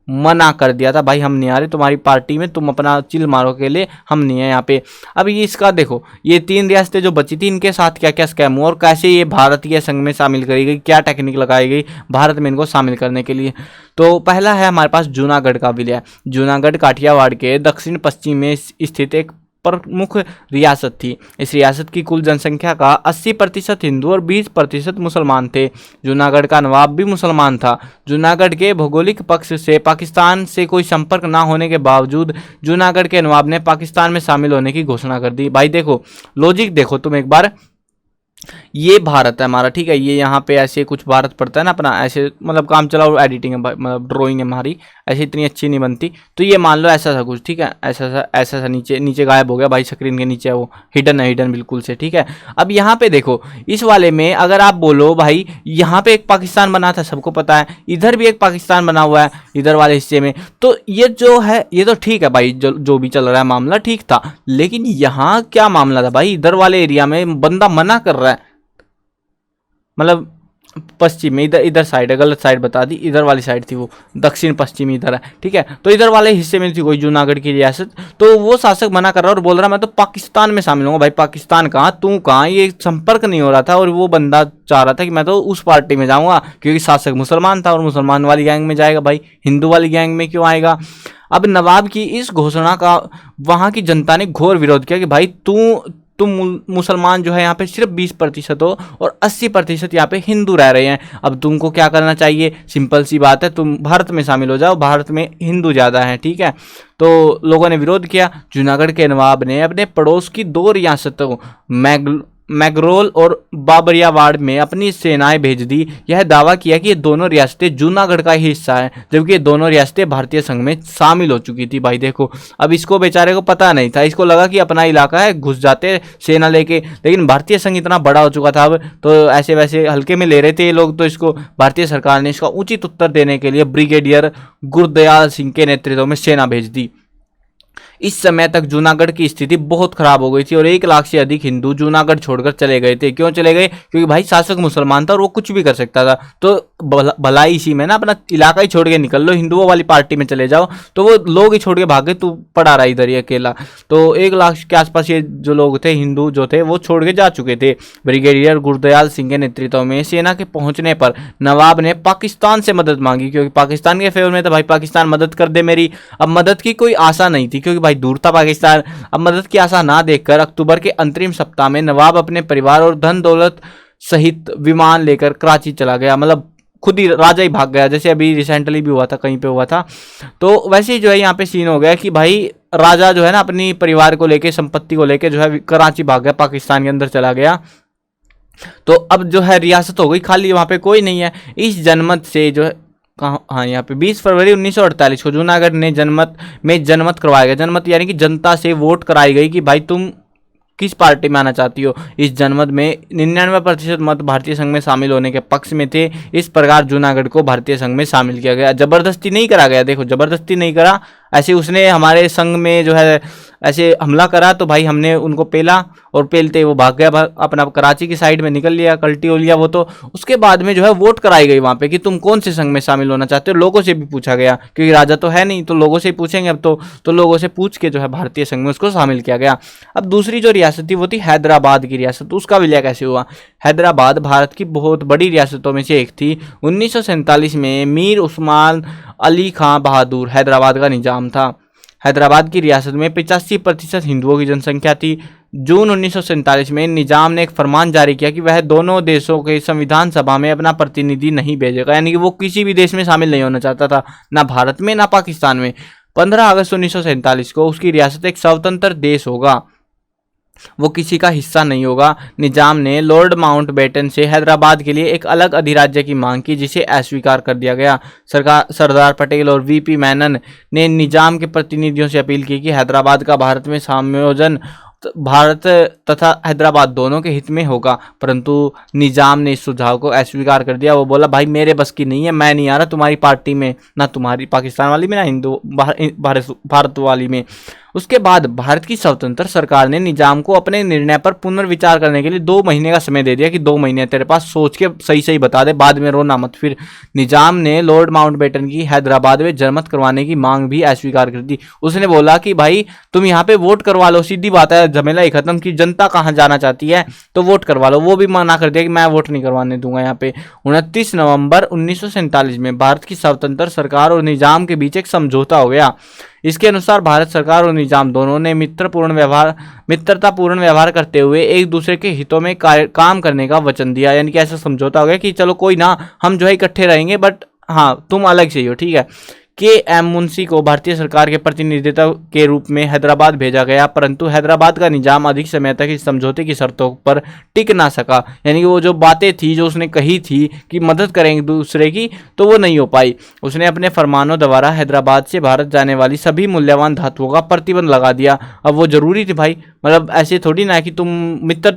मना कर दिया था। भाई हम नहीं आ रहे तुम्हारी पार्टी में, तुम अपना चिल मारो के लिए, हम नहीं है यहाँ पे। अब ये इसका देखो, ये 3 रियासतें जो बची थी इनके साथ क्या क्या स्कैम हुआ और कैसे ये भारतीय संघ में शामिल करी गई, क्या टेक्निक लगाई गई भारत में इनको शामिल करने के लिए। तो पहला है हमारे पास जूनागढ़ का विलय। जूनागढ़ काठियावाड़ के दक्षिण पश्चिम में स्थित एक प्रमुख रियासत थी। इस रियासत की कुल जनसंख्या का 80% हिंदू और 20% मुसलमान थे। जूनागढ़ का नवाब भी मुसलमान था। जूनागढ़ के भौगोलिक पक्ष से पाकिस्तान से कोई संपर्क ना होने के बावजूद जूनागढ़ के नवाब ने पाकिस्तान में शामिल होने की घोषणा कर दी। भाई देखो लॉजिक देखो तुम एक बार, ये भारत है हमारा, ठीक है, ये यहाँ पे ऐसे कुछ भारत पड़ता है ना अपना, ऐसे मतलब काम चलाओ एडिटिंग है, मतलब ड्राइंग है हमारी, ऐसे इतनी अच्छी नहीं बनती। तो ये मान लो ऐसा सा कुछ, ठीक है, ऐसा सा नीचे गायब हो गया भाई, स्क्रीन के नीचे है वो, हिडन है, हिडन बिल्कुल से, ठीक है। अब यहाँ पे देखो इस वाले में अगर आप बोलो भाई यहाँ पे एक पाकिस्तान बना था, सबको पता है, इधर भी एक पाकिस्तान बना हुआ है इधर वाले हिस्से में, तो ये जो है ये तो ठीक है भाई, जो भी चल रहा है मामला ठीक था। लेकिन यहाँ क्या मामला था भाई, इधर वाले एरिया में बंदा मना कर रहा है, मतलब पश्चिम में, इधर साइड है, गलत साइड बता दी, इधर वाली साइड थी वो, दक्षिण पश्चिमी इधर है, ठीक है। तो इधर वाले हिस्से में थी कोई जूनागढ़ की रियासत, तो वो शासक मना कर रहा है और बोल रहा मैं तो पाकिस्तान में शामिल हूँ। भाई पाकिस्तान कहाँ, तू कहाँ, ये संपर्क नहीं हो रहा था। और वो बंदा चाह रहा था कि मैं तो उस पार्टी में जाऊँगा, क्योंकि शासक मुसलमान था और मुसलमान वाली गैंग में जाएगा, भाई हिंदू वाली गैंग में क्यों आएगा। अब नवाब की इस घोषणा का वहाँ की जनता ने घोर विरोध किया कि भाई तुम मुसलमान जो है यहाँ पे सिर्फ 20% हो और 80% यहाँ पे हिंदू रह रहे हैं। अब तुमको क्या करना चाहिए, सिंपल सी बात है, तुम भारत में शामिल हो जाओ, भारत में हिंदू ज़्यादा हैं, ठीक है। तो लोगों ने विरोध किया। जूनागढ़ के नवाब ने अपने पड़ोस की 2 रियासतों मैगरोल और बाबरियावाड़ में अपनी सेनाएं भेज दी। यह दावा किया कि ये दोनों रियासतें जूनागढ़ का ही हिस्सा है, जबकि ये दोनों रियासतें भारतीय संघ में शामिल हो चुकी थी। भाई देखो, अब इसको बेचारे को पता नहीं था, इसको लगा कि अपना इलाका है, घुस जाते सेना लेके, लेकिन भारतीय संघ इतना बड़ा हो चुका था अब, तो ऐसे वैसे हल्के में ले रहे थे ये लोग। तो इसको भारतीय सरकार ने इसका उचित उत्तर देने के लिए ब्रिगेडियर गुरदयाल सिंह के नेतृत्व में सेना भेज दी। इस समय तक जूनागढ़ की स्थिति बहुत खराब हो गई थी और 1 लाख से अधिक हिंदू जूनागढ़ छोड़कर चले गए थे। क्यों चले गए? क्योंकि भाई शासक मुसलमान था और वो कुछ भी कर सकता था। तो भलाई इसी में ना, अपना इलाका ही छोड़ के निकल लो, हिंदुओं वाली पार्टी में चले जाओ। तो वो लोग ही छोड़ के भागे, तू पड़ा रहा इधर ही अकेला। तो 1 लाख के आसपास ये जो लोग थे, हिंदू जो थे, वो छोड़ के जा चुके थे। ब्रिगेडियर गुरदयाल सिंह के नेतृत्व में सेना के पहुंचने पर नवाब ने पाकिस्तान से मदद मांगी, क्योंकि पाकिस्तान के फेवर में था, भाई पाकिस्तान मदद कर दे मेरी। अब मदद की कोई आशा नहीं थी, क्योंकि भाई दूर था पाकिस्तान। अब मदद की आशा ना देखकर अक्टूबर के अंतरिम सप्ताह में नवाब अपने परिवार और धन दौलत सहित विमान लेकर कराची चला गया। मतलब खुद ही राजा ही भाग गया, जैसे अभी रिसेंटली भी हुआ था, कहीं पे हुआ था। तो वैसे ही जो है यहाँ पे सीन हो गया कि भाई राजा जो है ना अपनी परिवार को लेके, संपत्ति को लेके जो है कराची भाग गया, पाकिस्तान के अंदर चला गया। तो अब जो है रियासत हो गई खाली, वहाँ पे कोई नहीं है। इस जनमत से जो है कहाँ, हाँ यहाँ पे 20 फरवरी 1948 को जूनागढ़ ने जनमत करवाया गया। जनमत यानी कि जनता से वोट कराई गई कि भाई तुम किस पार्टी में आना चाहती हो। इस जनमत में 99% मत भारतीय संघ में शामिल होने के पक्ष में थे। इस प्रकार जूनागढ़ को भारतीय संघ में शामिल किया गया। जबरदस्ती नहीं करा गया, देखो जबरदस्ती नहीं करा, ऐसे उसने हमारे संघ में जो है ऐसे हमला करा तो भाई हमने उनको पेला और पेलते वो भाग गया, अपना कराची की साइड में निकल लिया, कल्टी हो लिया वो। तो उसके बाद में जो है वोट कराई गई वहाँ पे कि तुम कौन से संघ में शामिल होना चाहते हो। लोगों से भी पूछा गया, क्योंकि राजा तो है नहीं, तो लोगों से ही पूछेंगे अब तो लोगों से पूछ के जो है भारतीय संघ में उसको शामिल किया गया। अब दूसरी जो रियासत थी वो थी हैदराबाद की रियासत। उसका विलय कैसे हुआ? हैदराबाद भारत की बहुत बड़ी रियासतों में से एक थी। 1947 में मीर उस्मान अली खां बहादुर हैदराबाद का निजाम था। हैदराबाद की रियासत में 85% हिंदुओं की जनसंख्या थी। जून 1947 में निजाम ने एक फरमान जारी किया कि वह दोनों देशों के संविधान सभा में अपना प्रतिनिधि नहीं भेजेगा, यानी कि वो किसी भी देश में शामिल नहीं होना चाहता था, ना भारत में ना पाकिस्तान में। 15 अगस्त 1947 को उसकी रियासत एक स्वतंत्र देश होगा, वो किसी का हिस्सा नहीं होगा। निजाम ने लॉर्ड माउंटबेटन से हैदराबाद के लिए एक अलग अधिराज्य की मांग की, जिसे अस्वीकार कर दिया गया। सरदार पटेल और वीपी मेनन ने निजाम के प्रतिनिधियों से अपील की कि हैदराबाद का भारत में संयोजन भारत तथा हैदराबाद दोनों के हित में होगा, परंतु निजाम ने इस सुझाव को अस्वीकार कर दिया। वो बोला भाई मेरे बस की नहीं है, मैं नहीं आ रहा तुम्हारी पार्टी में, ना तुम्हारी पाकिस्तान वाली में, ना हिंदू भारत वाली में। उसके बाद भारत की स्वतंत्र सरकार ने निजाम को अपने निर्णय पर पुनर्विचार करने के लिए 2 महीने का समय दे दिया कि 2 महीने तेरे पास, सोच के सही सही बता दे, बाद में रोना मत। फिर निजाम ने लॉर्ड माउंटबेटन की हैदराबाद में जनमत करवाने की मांग भी अस्वीकार कर दी। उसने बोला कि भाई तुम यहाँ पे वोट करवा लो, सीधी बात है, झमेला ही खत्म, की जनता कहाँ जाना चाहती है तो वोट करवा लो। वो भी मना कर दिया कि मैं वोट नहीं करवाने दूंगा यहाँ पे। 29 नवंबर 1947 में भारत की स्वतंत्र सरकार और निजाम के बीच एक समझौता हो गया। इसके अनुसार भारत सरकार और निजाम दोनों ने मित्रतापूर्ण व्यवहार करते हुए एक दूसरे के हितों में काम करने का वचन दिया। यानी कि ऐसा समझौता हो गया कि चलो कोई ना, हम जो है इकट्ठे रहेंगे, बट हाँ तुम अलग से ही हो, ठीक है। के.एम. मुंशी को भारतीय सरकार के प्रतिनिधित्व के रूप में हैदराबाद भेजा गया, परंतु हैदराबाद का निजाम अधिक समय तक इस समझौते की शर्तों पर टिक ना सका। यानी कि वो जो बातें थी, जो उसने कही थी कि मदद करेंगे दूसरे की, तो वो नहीं हो पाई। उसने अपने फरमानों द्वारा हैदराबाद से भारत जाने वाली सभी मूल्यवान धातुओं का प्रतिबंध लगा दिया। अब वो जरूरी थी भाई, मतलब ऐसे थोड़ी ना कि तुम मित्र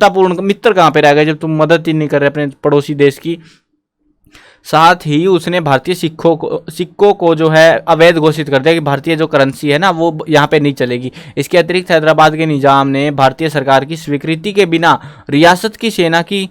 कहाँ पे रह गए जब तुम मदद ही नहीं कर रहे अपने पड़ोसी देश की। साथ ही उसने भारतीय सिक्कों को जो है अवैध घोषित कर दिया कि भारतीय जो करेंसी है ना वो यहाँ पे नहीं चलेगी। इसके अतिरिक्त हैदराबाद के निजाम ने भारतीय सरकार की स्वीकृति के बिना रियासत की सेना की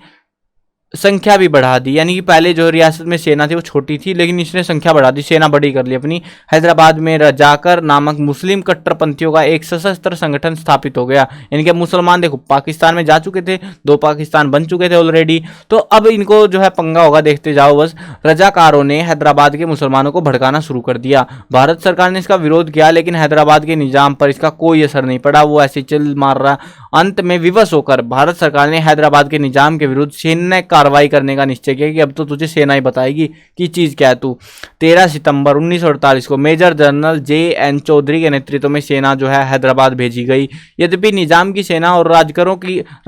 संख्या भी बढ़ा दी। यानी कि पहले जो रियासत में सेना थी वो छोटी थी, लेकिन इसने संख्या बढ़ा दी, सेना बड़ी कर ली अपनी। हैदराबाद में रजाकर नामक मुस्लिम कट्टरपंथियों का एक सशस्त्र संगठन स्थापित हो गया। यानी कि मुसलमान देखो पाकिस्तान में जा चुके थे, 2 पाकिस्तान बन चुके थे ऑलरेडी, तो अब इनको जो है पंगा होगा, देखते जाओ बस। रजाकारों ने हैदराबाद के मुसलमानों को भड़काना शुरू कर दिया। भारत सरकार ने इसका विरोध किया, लेकिन हैदराबाद के निजाम पर इसका कोई असर नहीं पड़ा, वो ऐसे चल मार रहा। अंत में विवश होकर भारत सरकार ने हैदराबाद के निजाम के विरुद्ध सैन्य कार्रवाई करने का निश्चय किया कि अब तो तुझे सेना ही बताएगी कि चीज क्या है तू। 13 सितंबर 1948 को मेजर जनरल जे.एन. चौधरी के नेतृत्व में सेना जो है हैदराबाद भेजी गई। यद्यपि निजाम की सेना और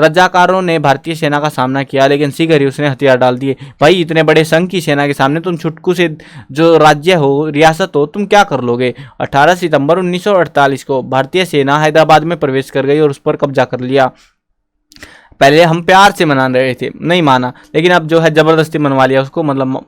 रजाकारों ने भारतीय सेना का सामना किया, लेकिन शीघ्र ही उसने हथियार डाल दिए। भाई इतने बड़े संघ की सेना के सामने तुम छुटकू से जो राज्य हो, रियासत हो, तुम क्या कर लोगे। 18 सितंबर 1948 को भारतीय सेना हैदराबाद में प्रवेश कर गई और उस पर कब्जा कर लिया। पहले हम प्यार से मना रहे थे, नहीं माना, लेकिन अब जो है जबरदस्ती मनवा लिया उसको, मतलब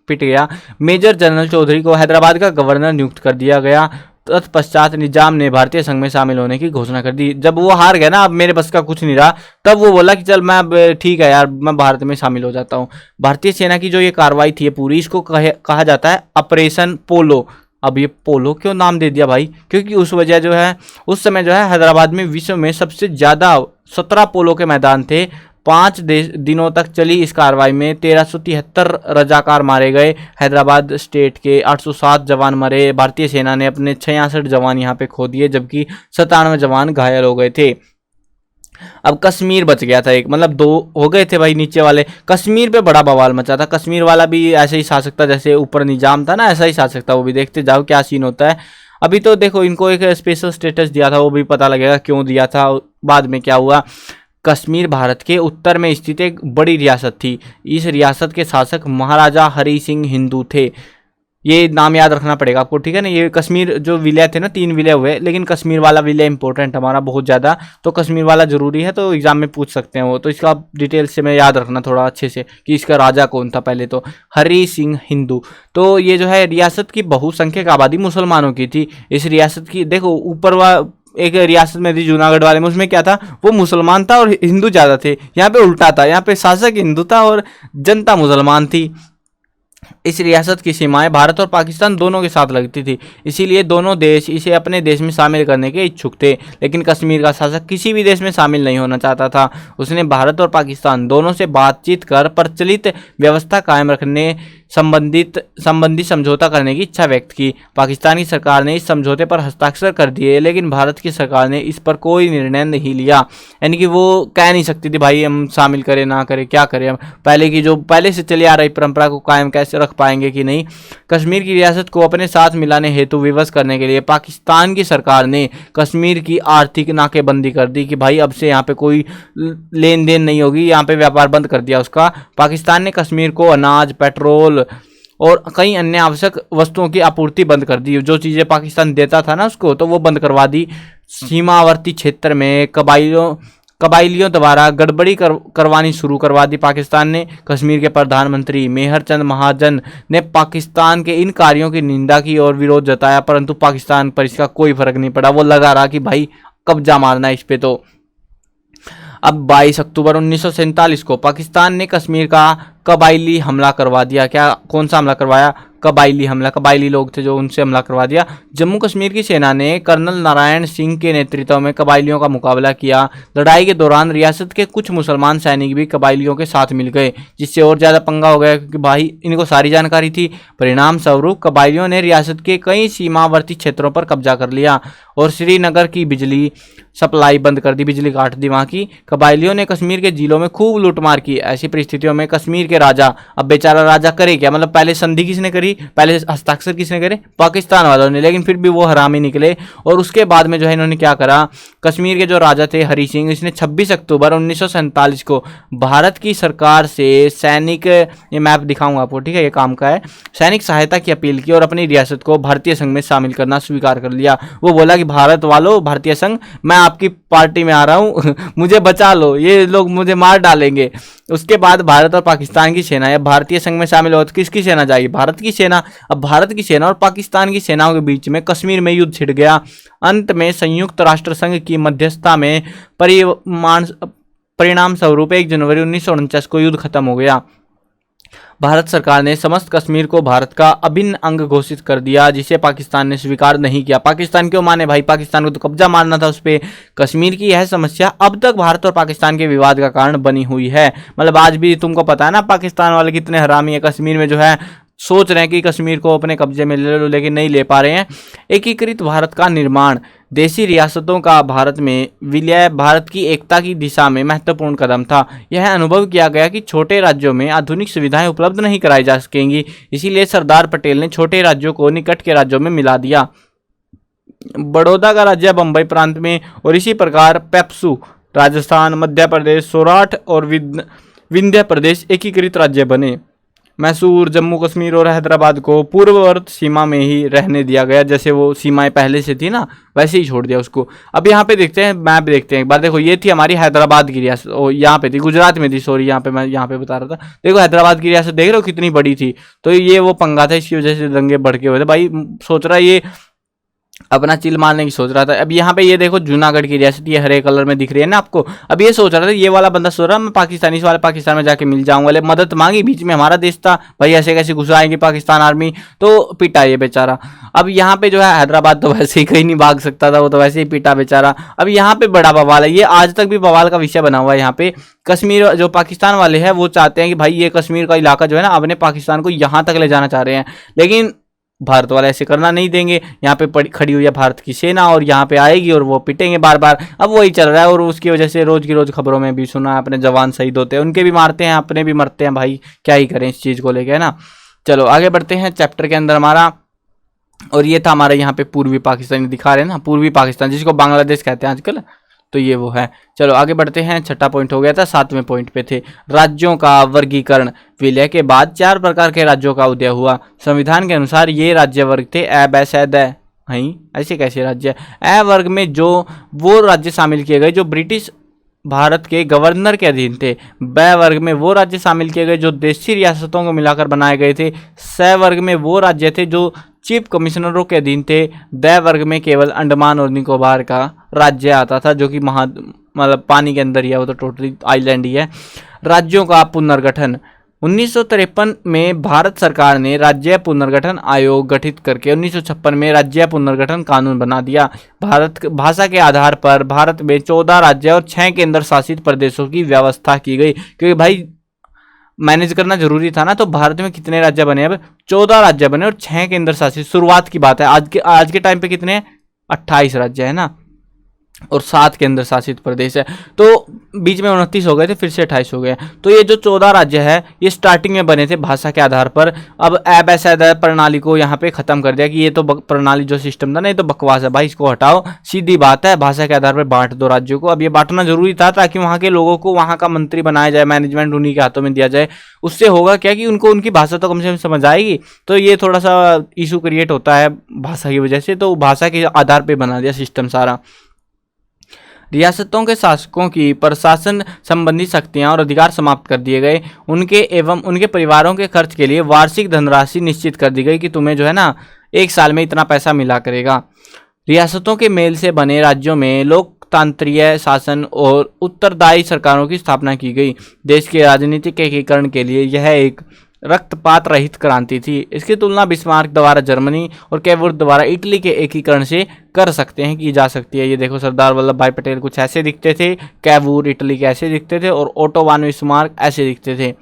पिट गया। मेजर जनरल चौधरी को हैदराबाद का गवर्नर नियुक्त कर दिया गया। तत्पश्चात निजाम ने भारतीय संघ में शामिल होने की घोषणा कर दी। जब वो हार गया ना, अब मेरे बस का कुछ नहीं रहा, तब वो बोला कि चल मैं अब ठीक है यार, मैं भारत में शामिल हो जाता हूँ। भारतीय सेना की जो ये कार्रवाई थी पूरी, इसको कहा जाता है ऑपरेशन पोलो। अब ये पोलो क्यों नाम दे दिया भाई? क्योंकि उस वजह जो है, उस समय जो है हैदराबाद में विश्व में सबसे ज़्यादा 17 पोलो के मैदान थे। 5 दिनों तक चली इस कार्रवाई में 1373 रजाकार मारे गए। हैदराबाद स्टेट के 807 जवान मरे। भारतीय सेना ने अपने 66 जवान यहाँ पे खो दिए, जबकि 97 जवान घायल हो गए थे। अब कश्मीर बच गया था एक, मतलब 2 हो गए थे भाई नीचे वाले। कश्मीर पे बड़ा बवाल मचा था। कश्मीर वाला भी ऐसे ही शासक था जैसे ऊपर निजाम था ना, ऐसा ही शासक था वो भी। देखते जाओ क्या सीन होता है। अभी तो देखो इनको एक स्पेशल स्टेटस दिया था, वो भी पता लगेगा क्यों दिया था, बाद में क्या हुआ। कश्मीर भारत के उत्तर में स्थित एक बड़ी रियासत थी। इस रियासत के शासक महाराजा हरि सिंह हिंदू थे। ये नाम याद रखना पड़ेगा आपको, ठीक है ना। ये कश्मीर जो विलय थे ना, 3 विलय हुए, लेकिन कश्मीर वाला विलय इंपॉर्टेंट हमारा बहुत ज़्यादा, तो कश्मीर वाला जरूरी है, तो एग्जाम में पूछ सकते हैं वो। तो इसका डिटेल से मैं याद रखना थोड़ा अच्छे से कि इसका राजा कौन था पहले। तो हरि सिंह हिंदू। तो ये जो है रियासत की बहुसंख्यक आबादी मुसलमानों की थी। इस रियासत की देखो ऊपर एक रियासत में थी जूनागढ़ वाले में, उसमें क्या था, वो मुसलमान था और हिंदू ज़्यादा थे। यहाँ पे उल्टा था, यहाँ पे शासक हिंदू था और जनता मुसलमान थी। इस रियासत की सीमाएं भारत और पाकिस्तान दोनों के साथ लगती थी, इसीलिए दोनों देश इसे अपने देश में शामिल करने के इच्छुक थे। लेकिन कश्मीर का शासक किसी भी देश में शामिल नहीं होना चाहता था। उसने भारत और पाकिस्तान दोनों से बातचीत कर प्रचलित व्यवस्था कायम रखने संबंधी समझौता करने की इच्छा व्यक्त की। पाकिस्तानी सरकार ने इस समझौते पर हस्ताक्षर कर दिए, लेकिन भारत की सरकार ने इस पर कोई निर्णय नहीं लिया। यानी कि वो कह नहीं सकती थी भाई हम शामिल करें ना करें, क्या करें, हम पहले की जो पहले से चली आ रही परंपरा को कायम कैसे रख पाएंगे कि नहीं। कश्मीर की रियासत को अपने साथ मिलाने हेतु विवश करने के लिए पाकिस्तान की सरकार ने कश्मीर की आर्थिक नाकेबंदी कर दी कि भाई अब से यहाँ पे कोई लेन देन नहीं होगी, यहाँ पे व्यापार बंद कर दिया उसका। पाकिस्तान ने कश्मीर को अनाज, पेट्रोल और कई अन्य आवश्यक वस्तुओं की आपूर्ति बंद कर दी। जो चीज़ें पाकिस्तान देता था ना उसको, तो वो बंद करवा दी। सीमावर्ती क्षेत्र में कबाइलियों द्वारा गड़बड़ी करवानी शुरू करवा दी पाकिस्तान ने। कश्मीर के प्रधानमंत्री मेहर चंद महाजन ने पाकिस्तान के इन कार्यों की निंदा की और विरोध जताया, परंतु पाकिस्तान पर इसका कोई फर्क नहीं पड़ा। वो लगा रहा कि भाई कब्जा मारना है इस पे। तो अब 22 अक्टूबर 1947 को पाकिस्तान ने कश्मीर का कबाइली हमला करवा दिया। क्या, कौन सा हमला करवाया? कबाइली हमला। कबाइली लोग थे जो, उनसे हमला करवा दिया। जम्मू कश्मीर की सेना ने कर्नल नारायण सिंह के नेतृत्व में कबाइलियों का मुकाबला किया। लड़ाई के दौरान रियासत के कुछ मुसलमान सैनिक भी कबाइलियों के साथ मिल गए, जिससे और ज़्यादा पंगा हो गया क्योंकि भाई इनको सारी जानकारी थी। परिणाम स्वरूप कबाइलियों ने रियासत के कई सीमावर्ती क्षेत्रों पर कब्जा कर लिया और श्रीनगर की बिजली सप्लाई बंद कर दी, बिजली काट दी वहाँ की। कबाइलियों ने कश्मीर के जिलों में खूब लूटमार की। ऐसी परिस्थितियों में कश्मीर के राजा, अब बेचारा राजा करे क्या, मतलब पहले संधि किसने करी, पहले हस्ताक्षर किसने करे, पाकिस्तान वालों ने, लेकिन फिर भी वो हरामी निकले। और उसके बाद में जो है इन्होंने क्या करा, कश्मीर के जो राजा थे हरि सिंह, इसने 26 अक्टूबर 1947 को भारत की सरकार से सैनिक, ये मैप दिखाऊंगा आपको, ठीक है, ये काम का है, सैनिक सहायता की अपील की और अपनी रियासत को भारतीय संघ में शामिल करना स्वीकार कर लिया। वो बोला कि भारत वालों, भारतीय संघ, मैं आपकी पार्टी में आ रहा हूँ मुझे बचा लो, ये लोग मुझे मार डालेंगे। उसके बाद भारत और पाकिस्तान की सेना अब भारतीय संघ में शामिल हो, तो किसकी सेना जाएगी, भारत की सेना। अब भारत की सेना और पाकिस्तान की सेनाओं के बीच में कश्मीर में युद्ध छिड़ गया। अंत में संयुक्त राष्ट्र संघ की मध्यस्थता में परिणाम स्वरूप 1 जनवरी 1949 को युद्ध खत्म हो गया। भारत सरकार ने समस्त कश्मीर को भारत का अभिन्न अंग घोषित कर दिया, जिसे पाकिस्तान ने स्वीकार नहीं किया। पाकिस्तान क्यों माने भाई, पाकिस्तान को तो कब्जा मारना था उस पर। कश्मीर की यह समस्या अब तक भारत और पाकिस्तान के विवाद का कारण बनी हुई है। मतलब आज भी तुमको पता है ना पाकिस्तान वाले कितने हरामी है, कश्मीर में जो है सोच रहे हैं कि कश्मीर को अपने कब्जे में ले लो, लेकिन नहीं ले पा रहे हैं। एकीकृत भारत का निर्माण, देशी रियासतों का भारत में विलय भारत की एकता की दिशा में महत्वपूर्ण कदम था। यह अनुभव किया गया कि छोटे राज्यों में आधुनिक सुविधाएं उपलब्ध नहीं कराई जा सकेंगी, इसीलिए सरदार पटेल ने छोटे राज्यों को निकट के राज्यों में मिला दिया। बड़ौदा का राज्य बम्बई प्रांत में, और इसी प्रकार पेप्सू राजस्थान, मध्य प्रदेश, सौराठ और विंध्य प्रदेश एकीकृत राज्य बने। मैसूर, जम्मू कश्मीर और हैदराबाद को पूर्ववर्त सीमा में ही रहने दिया गया, जैसे वो सीमाएं पहले से थी ना वैसे ही छोड़ दिया उसको। अब यहाँ पे देखते हैं, मैप देखते हैं एक बार। देखो ये थी हमारी हैदराबाद की रियासत, यहाँ पे थी, गुजरात में थी, सॉरी, यहाँ पे मैं यहाँ पे बता रहा था। देखो हैदराबाद की रियासत देख रहे हो कितनी बड़ी थी। तो ये वो पंगा था, इसकी वजह से दंगे भड़के हुए थे भाई। सोच रहा है ये अपना चिल मारने की सोच रहा था। अब यहाँ पे ये देखो जूनागढ़ की रियासत ये हरे कलर में दिख रही है ना आपको। अब ये सोच रहा था, ये वाला बंदा सोच रहा मैं पाकिस्तानी वाले पाकिस्तान में जाके मिल जाऊंगा, ले मदद मांगी, बीच में हमारा देश था भाई, ऐसे कैसे घुस आएंगे पाकिस्तान आर्मी, तो पिटा ये बेचारा। अब यहाँ पे जो है हैदराबाद तो वैसे ही कहीं नहीं भाग सकता था, वो तो वैसे ही पिटा बेचारा। अब यहाँ पे बड़ा बवाल है, ये आज तक भी बवाल का विषय बना हुआ है। यहाँ पे कश्मीर जो पाकिस्तान वाले हैं वो चाहते हैं कि भाई ये कश्मीर का इलाका जो है ना अपने पाकिस्तान को यहाँ तक ले जाना चाह रहे हैं, लेकिन भारत वाले ऐसे करना नहीं देंगे। यहाँ पे खड़ी हुई है भारत की सेना और यहाँ पे आएगी और वो पिटेंगे बार बार। अब वही चल रहा है और उसकी वजह से रोज की रोज खबरों में भी सुना है अपने जवान शहीद होते हैं, उनके भी मारते हैं अपने भी मरते हैं भाई, क्या ही करें इस चीज़ को लेके, है ना। चलो आगे बढ़ते हैं चैप्टर के अंदर हमारा। और ये था हमारे यहाँ पे पूर्वी पाकिस्तान दिखा रहे हैं ना, पूर्वी पाकिस्तान जिसको बांग्लादेश कहते हैं आजकल, तो ये वो है। चलो आगे बढ़ते हैं, छठा पॉइंट हो गया था, सातवें पॉइंट पे थे राज्यों का वर्गीकरण। विलय के बाद 4 प्रकार के राज्यों का उदय हुआ। संविधान के अनुसार ये राज्य वर्ग थे ए बै सै दै। ऐसे कैसे राज्य? ए वर्ग में जो वो राज्य शामिल किए गए जो ब्रिटिश भारत के गवर्नर के अधीन थे। बै वर्ग में वो राज्य शामिल किए गए जो देशी रियासतों को मिलाकर बनाए गए थे। सै वर्ग में वो राज्य थे जो चीफ कमिश्नरों के अधीन थे। दै वर्ग में केवल अंडमान और निकोबार का राज्य आता था जो कि मतलब पानी के अंदर ही है, वो तो टोटली आइलैंड ही है। राज्यों का पुनर्गठन। 1953 में भारत सरकार ने राज्य पुनर्गठन आयोग गठित करके 1956 में राज्य पुनर्गठन कानून बना दिया। भारत भाषा के आधार पर भारत में 14 राज्य और 6 केंद्र शासित प्रदेशों की व्यवस्था की गई, क्योंकि भाई मैनेज करना जरूरी था ना। तो भारत में कितने राज्य बने? अब 14 राज्य बने और 6 केंद्र शासित, शुरुआत की बात है। आज के टाइम पे कितने हैं? 28 राज्य है ना, और 7 केंद्र शासित प्रदेश है। तो बीच में 29 हो गए थे, फिर से 28 हो गए। तो ये जो 14 राज्य है ये स्टार्टिंग में बने थे भाषा के आधार पर। अब ए बै सै दै प्रणाली को यहाँ पे खत्म कर दिया कि ये तो प्रणाली जो सिस्टम था ना ये तो बकवास है भाई, इसको हटाओ, सीधी बात है भाषा के आधार पर बांट दो राज्यों को। अब ये बांटना जरूरी था ताकि वहाँ के लोगों को वहाँ का मंत्री बनाया जाए, मैनेजमेंट उन्हीं के हाथों में दिया जाए। उससे होगा क्या कि उनको उनकी भाषा तो कम से कम समझ आएगी। तो ये थोड़ा सा इशू क्रिएट होता है भाषा की वजह से, तो भाषा के आधार पर बना दिया सिस्टम सारा। रियासतों के शासकों की प्रशासन संबंधी शक्तियां और अधिकार समाप्त कर दिए गए। उनके एवं उनके परिवारों के खर्च के लिए वार्षिक धनराशि निश्चित कर दी गई कि तुम्हें जो है ना 1 साल में इतना पैसा मिला करेगा। रियासतों के मेल से बने राज्यों में लोकतांत्रिक शासन और उत्तरदायी सरकारों की स्थापना की गई। देश के राजनीतिक एकीकरण के लिए यह एक रक्तपात रहित क्रांति थी। इसकी तुलना बिस्मार्क द्वारा जर्मनी और कैवुर द्वारा इटली के एकीकरण से कर सकते हैं, की जा सकती है। ये देखो सरदार वल्लभ भाई पटेल कुछ ऐसे दिखते थे, कैवुर इटली के ऐसे दिखते थे, और ओटो वान बिस्मार्क ऐसे दिखते थे।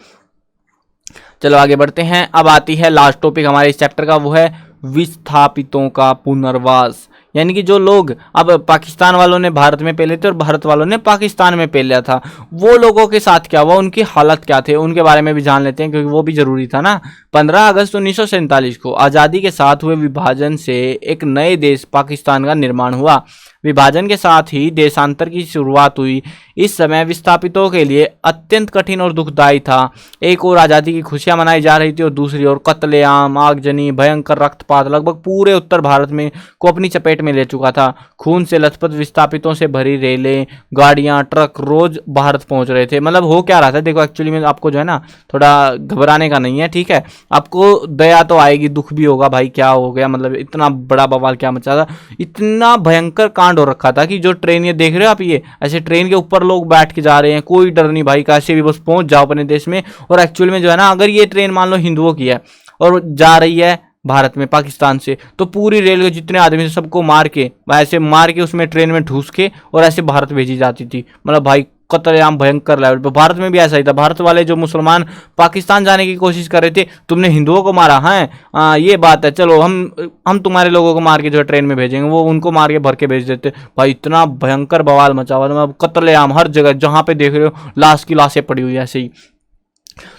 चलो आगे बढ़ते हैं। अब आती है लास्ट टॉपिक हमारे इस चैप्टर का, वो है विस्थापितों का पुनर्वास। यानी कि जो लोग अब पाकिस्तान वालों ने भारत में पहले थे और भारत वालों ने पाकिस्तान में पहले था, वो लोगों के साथ क्या हुआ, उनकी हालत क्या थे, उनके बारे में भी जान लेते हैं क्योंकि वो भी जरूरी था ना। 15 अगस्त 1947 को आज़ादी के साथ हुए विभाजन से एक नए देश पाकिस्तान का निर्माण हुआ। विभाजन के साथ ही देशांतर की शुरुआत हुई। इस समय विस्थापितों के लिए अत्यंत कठिन और दुखदायी था। एक ओर आज़ादी की खुशियां मनाई जा रही थी और दूसरी ओर कत्लेआम, आगजनी, भयंकर रक्तपात लगभग पूरे उत्तर भारत में को अपनी चपेट में ले चुका था। खून से लथपथ विस्थापितों से भरी रेलें, गाड़ियां, ट्रक रोज भारत पहुंच रहे थे। मतलब हो क्या रहा था देखो, एक्चुअली में आपको जो है ना थोड़ा घबराने का नहीं है, ठीक है। आपको दया तो आएगी, दुख भी होगा भाई क्या हो गया, मतलब इतना बड़ा बवाल क्या मचा था। इतना भयंकर कांड हो रखा था कि जो ट्रेन ये देख रहे हो आप, ये ऐसे ट्रेन के ऊपर लोग बैठ के जा रहे हैं, कोई डर नहीं भाई, कैसे भी बस पहुंच जाओ अपने देश में। और एक्चुअल में जो है ना अगर ये ट्रेन मान लो हिंदुओं की है और जा रही है भारत में पाकिस्तान से, तो पूरी रेल के जितने आदमी थे सबको मार के, ऐसे मार के उसमें ट्रेन में ठूस के और ऐसे भारत भेजी जाती थी। मतलब भाई कत्लेआम भयंकर लेवल पे। भारत में भी ऐसा ही था, भारत वाले जो मुसलमान पाकिस्तान जाने की कोशिश कर रहे थे, तुमने हिंदुओं को मारा है, ये बात है, चलो हम तुम्हारे लोगों को मार के जो है ट्रेन में भेजेंगे, वो उनको मार के भर के भेज देते भाई। इतना भयंकर बवाल मचा हुआ था, कत्लेआम हर जगह जहाँ पे देख रहे हो लाश की लाशें पड़ी हुई ऐसे ही।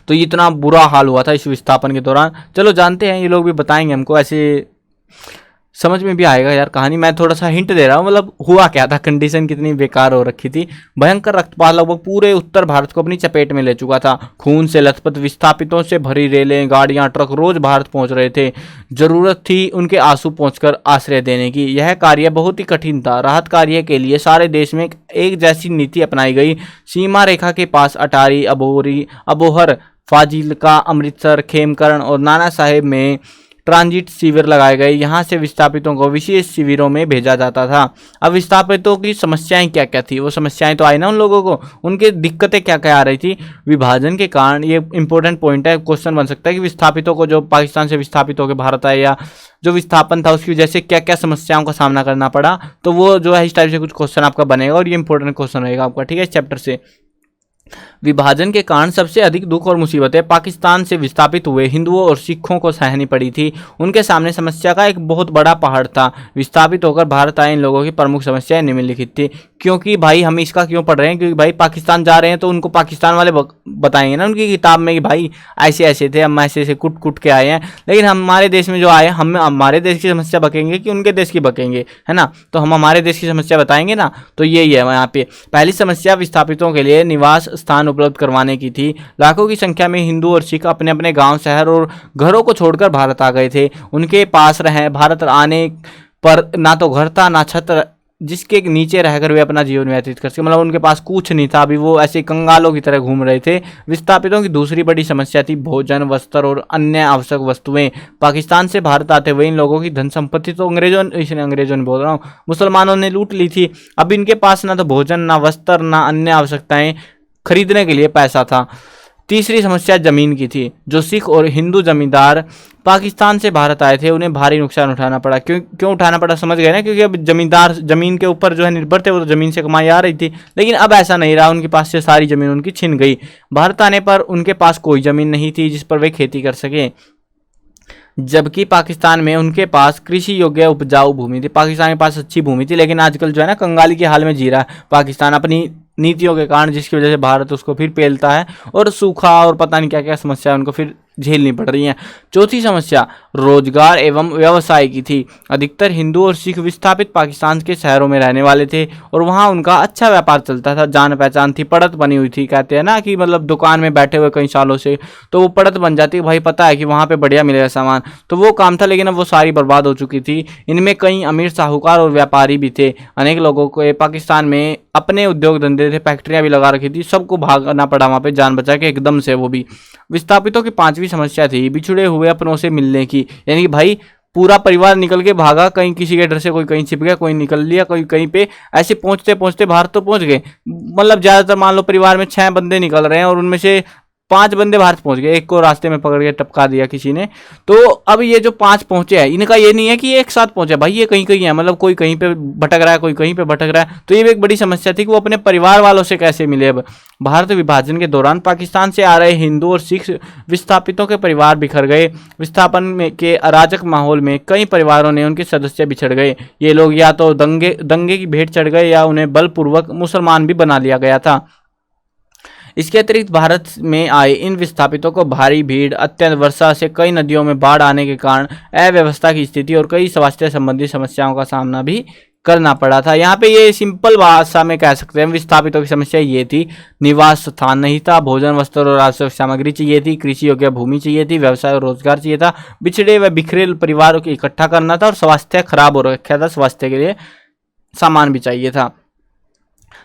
तो इतना बुरा हाल हुआ था इस विस्थापन के दौरान। चलो जानते हैं, ये लोग भी बताएंगे हमको, ऐसे समझ में भी आएगा यार कहानी। मैं थोड़ा सा हिंट दे रहा हूँ, मतलब हुआ क्या था, कंडीशन कितनी बेकार हो रखी थी। भयंकर रक्तपात लगभग पूरे उत्तर भारत को अपनी चपेट में ले चुका था। खून से लथपथ विस्थापितों से भरी रेलें, गाड़ियां, ट्रक रोज भारत पहुंच रहे थे। जरूरत थी उनके आंसू पहुंचकर आश्रय देने की। यह कार्य बहुत ही कठिन था। राहत कार्य के लिए सारे देश में एक जैसी नीति अपनाई गई। सीमा रेखा के पास अटारी, अबोहर, फाजिलका, अमृतसर, खेमकरण और नाना साहेब में ट्रांजिट शिविर लगाए गए। यहाँ से विस्थापितों को विशेष शिविरों में भेजा जाता था। अब विस्थापितों की समस्याएं क्या क्या थी, वो समस्याएं तो आई ना उन लोगों को, उनकी दिक्कतें क्या क्या आ रही थी। विभाजन के कारण, ये इंपॉर्टेंट पॉइंट है, क्वेश्चन बन सकता है कि विस्थापितों को जो पाकिस्तान से विस्थापित होकर भारत आए या जो विस्थापन था उसकी वजह से क्या क्या समस्याओं का सामना करना पड़ा, तो वो जो है इस टाइप से कुछ क्वेश्चन आपका बनेगा और ये इंपॉर्टेंट क्वेश्चन रहेगा आपका, ठीक है, इस चैप्टर से। विभाजन के कारण सबसे अधिक दुख और मुसीबतें पाकिस्तान से विस्थापित हुए हिंदुओं और सिखों को सहनी पड़ी थी। उनके सामने समस्या का एक बहुत बड़ा पहाड़ था। विस्थापित होकर भारत आए इन लोगों की प्रमुख समस्याएं निम्नलिखित थी। क्योंकि भाई हम इसका क्यों पढ़ रहे हैं, क्योंकि भाई पाकिस्तान जा रहे हैं तो उनको पाकिस्तान वाले बताएंगे ना उनकी किताब में कि भाई ऐसे ऐसे थे, हम ऐसे ऐसे कुट कुट के आए हैं। लेकिन हमारे देश में जो आए, हम हमारे देश की समस्या बकेंगे कि उनके देश की बकेंगे, है ना। तो हम हमारे देश की समस्या बताएंगे ना, तो यही है यहाँ पे। पहली समस्या विस्थापितों के लिए निवास स्थान उपलब्ध करवाने की थी। लाखों की संख्या में हिंदू और सिख अपने अपने गांव, शहर और घरों को छोड़कर भारत आ गए थे। उनके पास भारत आने पर ना तो घर था ना छत जिसके नीचे रहकर वे अपना जीवन व्यतीत कर सके, मतलब उनके पास कुछ नहीं था। अभी वो ऐसे कंगालों की तरह घूम रहे थे। विस्थापितों की दूसरी बड़ी समस्या थी भोजन, वस्त्र और अन्य आवश्यक वस्तुएं। पाकिस्तान से भारत आते हुए इन लोगों की धन संपत्ति तो अंग्रेजों ने बोल रहा हूँ, मुसलमानों ने लूट ली थी। अब इनके पास ना तो भोजन, ना वस्त्र, ना अन्य आवश्यकताएं खरीदने के लिए पैसा था। तीसरी समस्या जमीन की थी। जो सिख और हिंदू जमींदार पाकिस्तान से भारत आए थे उन्हें भारी नुकसान उठाना पड़ा। क्यों उठाना पड़ा समझ गए ना, क्योंकि अब जमींदार जमीन के ऊपर जो है निर्भर थे, वो तो जमीन से कमाई आ रही थी। लेकिन अब ऐसा नहीं रहा, उनके पास से सारी जमीन उनकी छिन गई। भारत आने पर उनके पास कोई जमीन नहीं थी जिस पर वे खेती कर सके, जबकि पाकिस्तान में उनके पास कृषि योग्य उपजाऊ भूमि थी। पाकिस्तान के पास अच्छी भूमि थी, लेकिन आजकल जो है ना कंगाली के हाल में जी रहा है पाकिस्तान अपनी नीतियों के कारण, जिसकी वजह से भारत उसको फिर पेलता है और सूखा और पता नहीं क्या क्या समस्या उनको फिर झेलनी पड़ रही हैं। चौथी समस्या रोजगार एवं व्यवसाय की थी। अधिकतर हिंदू और सिख विस्थापित पाकिस्तान के शहरों में रहने वाले थे और वहाँ उनका अच्छा व्यापार चलता था, जान पहचान थी, पड़त बनी हुई थी। कहते हैं ना कि मतलब दुकान में बैठे हुए कई सालों से, तो वो पड़त बन जाती है, भाई पता है कि वहाँ पे बढ़िया मिलेगा सामान, तो वो काम था। लेकिन अब वो सारी बर्बाद हो चुकी थी। इनमें कई अमीर साहूकार और व्यापारी भी थे। अनेक लोगों को पाकिस्तान में अपने उद्योग धंधे थे, फैक्ट्रियां भी लगा रखी थी, सबको भागना पड़ा वहाँ पे जान बचा के एकदम से। वो भी विस्थापितों की पांचवी समस्या थी बिछड़े हुए अपनों से मिलने की। यानी कि भाई पूरा परिवार निकल के भागा, कहीं किसी के डर से कोई कहीं छिप गया, कोई निकल लिया, कोई कहीं पे, ऐसे पहुंचते पहुंचते भारत तो पहुंच गए। मतलब ज्यादातर मान लो परिवार में 6 बंदे निकल रहे हैं और उनमें से 5 बंदे भारत पहुंच गए, एक को रास्ते में पकड़ के टपका दिया किसी ने। तो अब ये जो 5 पहुंचे हैं, इनका ये नहीं है कि एक साथ पहुंचे, भाई ये कहीं कहीं है, मतलब कोई कहीं पे भटक रहा है, कोई कहीं पे भटक रहा है। तो ये एक बड़ी समस्या थी कि वो अपने परिवार वालों से कैसे मिले। अब भारत विभाजन के दौरान पाकिस्तान से आ रहे हिंदू और सिख विस्थापितों के परिवार बिखर गए। विस्थापन में के अराजक माहौल में कई परिवारों ने उनके सदस्य बिछड़ गए। ये लोग या तो दंगे की भेंट चढ़ गए या उन्हें बलपूर्वक मुसलमान भी बना लिया गया था। इसके अतिरिक्त भारत में आए इन विस्थापितों को भारी भीड़, अत्यंत वर्षा से कई नदियों में बाढ़ आने के कारण अव्यवस्था की स्थिति और कई स्वास्थ्य संबंधी समस्याओं का सामना भी करना पड़ा था। यहाँ पे ये सिंपल भाषा में कह सकते हैं विस्थापितों की समस्या ये थी। निवास स्थान नहीं था, भोजन, वस्त्र और आवश्यक सामग्री चाहिए थी, कृषि योग्य भूमि चाहिए थी, व्यवसाय और रोजगार चाहिए था, बिछड़े व बिखरे परिवारों को इकट्ठा करना था और स्वास्थ्य खराब हो रखा था, स्वास्थ्य के लिए सामान भी चाहिए था।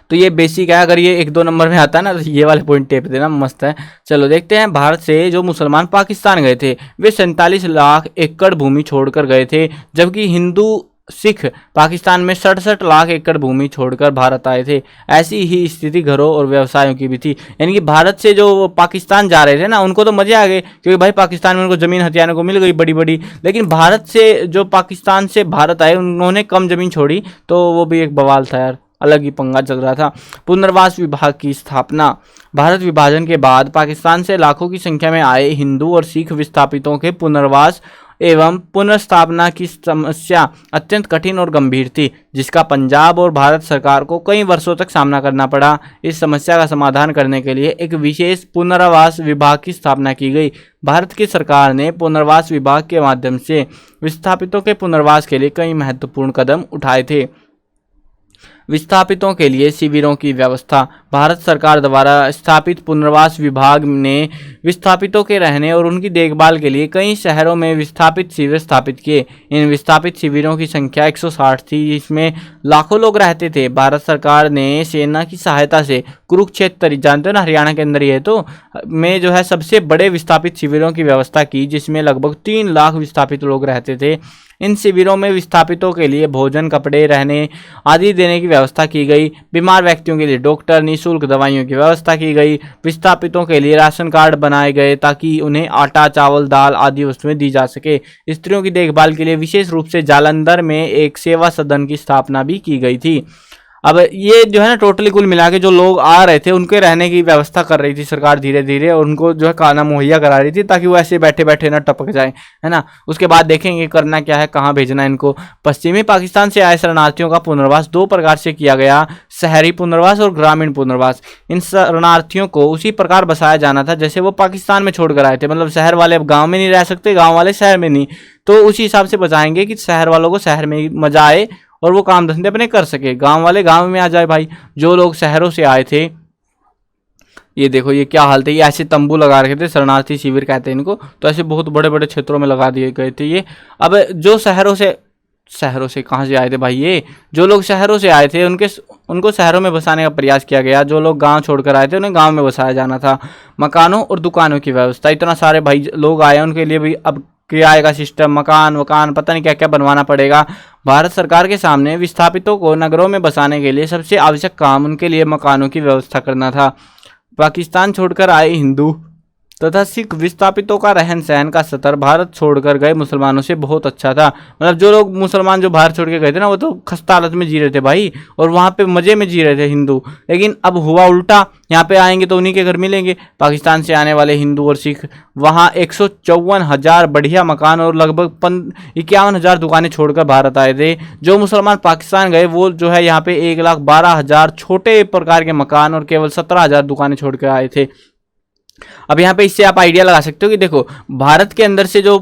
तो ये बेसिक है। अगर ये 1-2 नंबर में आता है ना तो ये वाले पॉइंट टेप देना, मस्त है। चलो देखते हैं। भारत से जो मुसलमान पाकिस्तान गए थे वे 47 लाख एकड़ भूमि छोड़कर गए थे, जबकि हिंदू सिख पाकिस्तान में 67 लाख एकड़ भूमि छोड़कर भारत आए थे। ऐसी ही स्थिति घरों और व्यवसायों की भी थी। यानी कि भारत से जो पाकिस्तान जा रहे थे ना उनको तो मजे आ गए, क्योंकि भाई पाकिस्तान में उनको जमीन हथियाने को मिल गई बड़ी बड़ी। लेकिन भारत से जो पाकिस्तान से भारत आए उन्होंने कम जमीन छोड़ी, तो वो भी एक बवाल था यार, अलग ही पंगा चल रहा था। पुनर्वास विभाग की स्थापना। भारत विभाजन के बाद पाकिस्तान से लाखों की संख्या में आए हिंदू और सिख विस्थापितों के पुनर्वास एवं पुनर्स्थापना की समस्या अत्यंत कठिन और गंभीर थी, जिसका पंजाब और भारत सरकार को कई वर्षों तक सामना करना पड़ा। इस समस्या का समाधान करने के लिए एक विशेष पुनर्वास विभाग की स्थापना की गई। भारत की सरकार ने पुनर्वास विभाग के माध्यम से विस्थापितों के पुनर्वास के लिए कई महत्वपूर्ण कदम उठाए थे। विस्थापितों के लिए शिविरों की व्यवस्था। भारत सरकार द्वारा स्थापित पुनर्वास विभाग ने विस्थापितों के रहने और उनकी देखभाल के लिए कई शहरों में विस्थापित शिविर स्थापित किए। इन विस्थापित शिविरों की संख्या 160 थी, जिसमें लाखों लोग रहते थे। भारत सरकार ने सेना की सहायता से कुरुक्षेत्र जानते हो ना, हरियाणा के अंदर ही है, तो में जो है सबसे बड़े विस्थापित शिविरों की व्यवस्था की, जिसमें लगभग 3 लाख विस्थापित लोग रहते थे। इन शिविरों में विस्थापितों के लिए भोजन, कपड़े, रहने आदि देने की व्यवस्था की गई। बीमार व्यक्तियों के लिए डॉक्टर, निःशुल्क दवाइयों की व्यवस्था की गई। विस्थापितों के लिए राशन कार्ड बनाए गए ताकि उन्हें आटा, चावल, दाल आदि वस्तुएं दी जा सके। स्त्रियों की देखभाल के लिए विशेष रूप से जालंधर में एक सेवा सदन की स्थापना भी की गई थी। अब ये जो है ना टोटली कुल मिला के जो लोग आ रहे थे उनके रहने की व्यवस्था कर रही थी सरकार धीरे धीरे, और उनको जो है खाना मुहैया करा रही थी ताकि वो ऐसे बैठे बैठे ना टपक जाए, है ना। उसके बाद देखेंगे करना क्या है, कहाँ भेजना है इनको। पश्चिमी पाकिस्तान से आए शरणार्थियों का पुनर्वास 2 प्रकार से किया गया, शहरी पुनर्वास और ग्रामीण पुनर्वास। इन शरणार्थियों को उसी प्रकार बसाया जाना था जैसे वो पाकिस्तान में छोड़कर आए थे, मतलब शहर वाले अब गाँव में नहीं रह सकते, गाँव वाले शहर में नहीं, तो उसी हिसाब से बचाएंगे कि शहर वालों को शहर में मजा आए और वो काम धंधे अपने कर सके, गांव वाले गांव में आ जाए। भाई जो लोग शहरों से आए थे, ये देखो ये क्या हाल थे, ये ऐसे तंबू लगा रखे थे, शरणार्थी शिविर कहते हैं इनको, तो ऐसे बहुत बड़े बड़े क्षेत्रों में लगा दिए गए थे ये। अब जो शहरों से कहाँ से आए थे भाई, ये जो लोग शहरों से आए थे उनको शहरों में बसाने का प्रयास किया गया। जो लोग गांव छोड़कर आए थे उन्हें गांव में बसाया जाना था। मकानों और दुकानों की व्यवस्था, इतना सारे भाई लोग आए उनके लिए भी अब किराए का सिस्टम, मकान पता नहीं क्या क्या बनवाना पड़ेगा। भारत सरकार के सामने विस्थापितों को नगरों में बसाने के लिए सबसे आवश्यक काम उनके लिए मकानों की व्यवस्था करना था। पाकिस्तान छोड़कर आए हिंदू तथा सिख विस्थापितों का रहन सहन का स्तर भारत छोड़कर गए मुसलमानों से बहुत अच्छा था। मतलब जो लोग मुसलमान जो बाहर छोड़ के गए थे ना, वो तो खस्ता हालत में जी रहे थे भाई, और वहाँ पे मजे में जी रहे थे हिंदू। लेकिन अब हुआ उल्टा, यहाँ पे आएंगे तो उन्हीं के घर मिलेंगे। पाकिस्तान से आने वाले हिंदू और सिख वहाँ 154,000 बढ़िया मकान और लगभग 51,000 दुकानें छोड़कर भारत आए थे। जो मुसलमान पाकिस्तान गए वो जो है यहाँ पे 1,12,000 छोटे प्रकार के मकान और केवल 17,000 दुकानें छोड़कर आए थे। अब यहाँ पे इससे आप आइडिया लगा सकते हो कि देखो भारत के अंदर से जो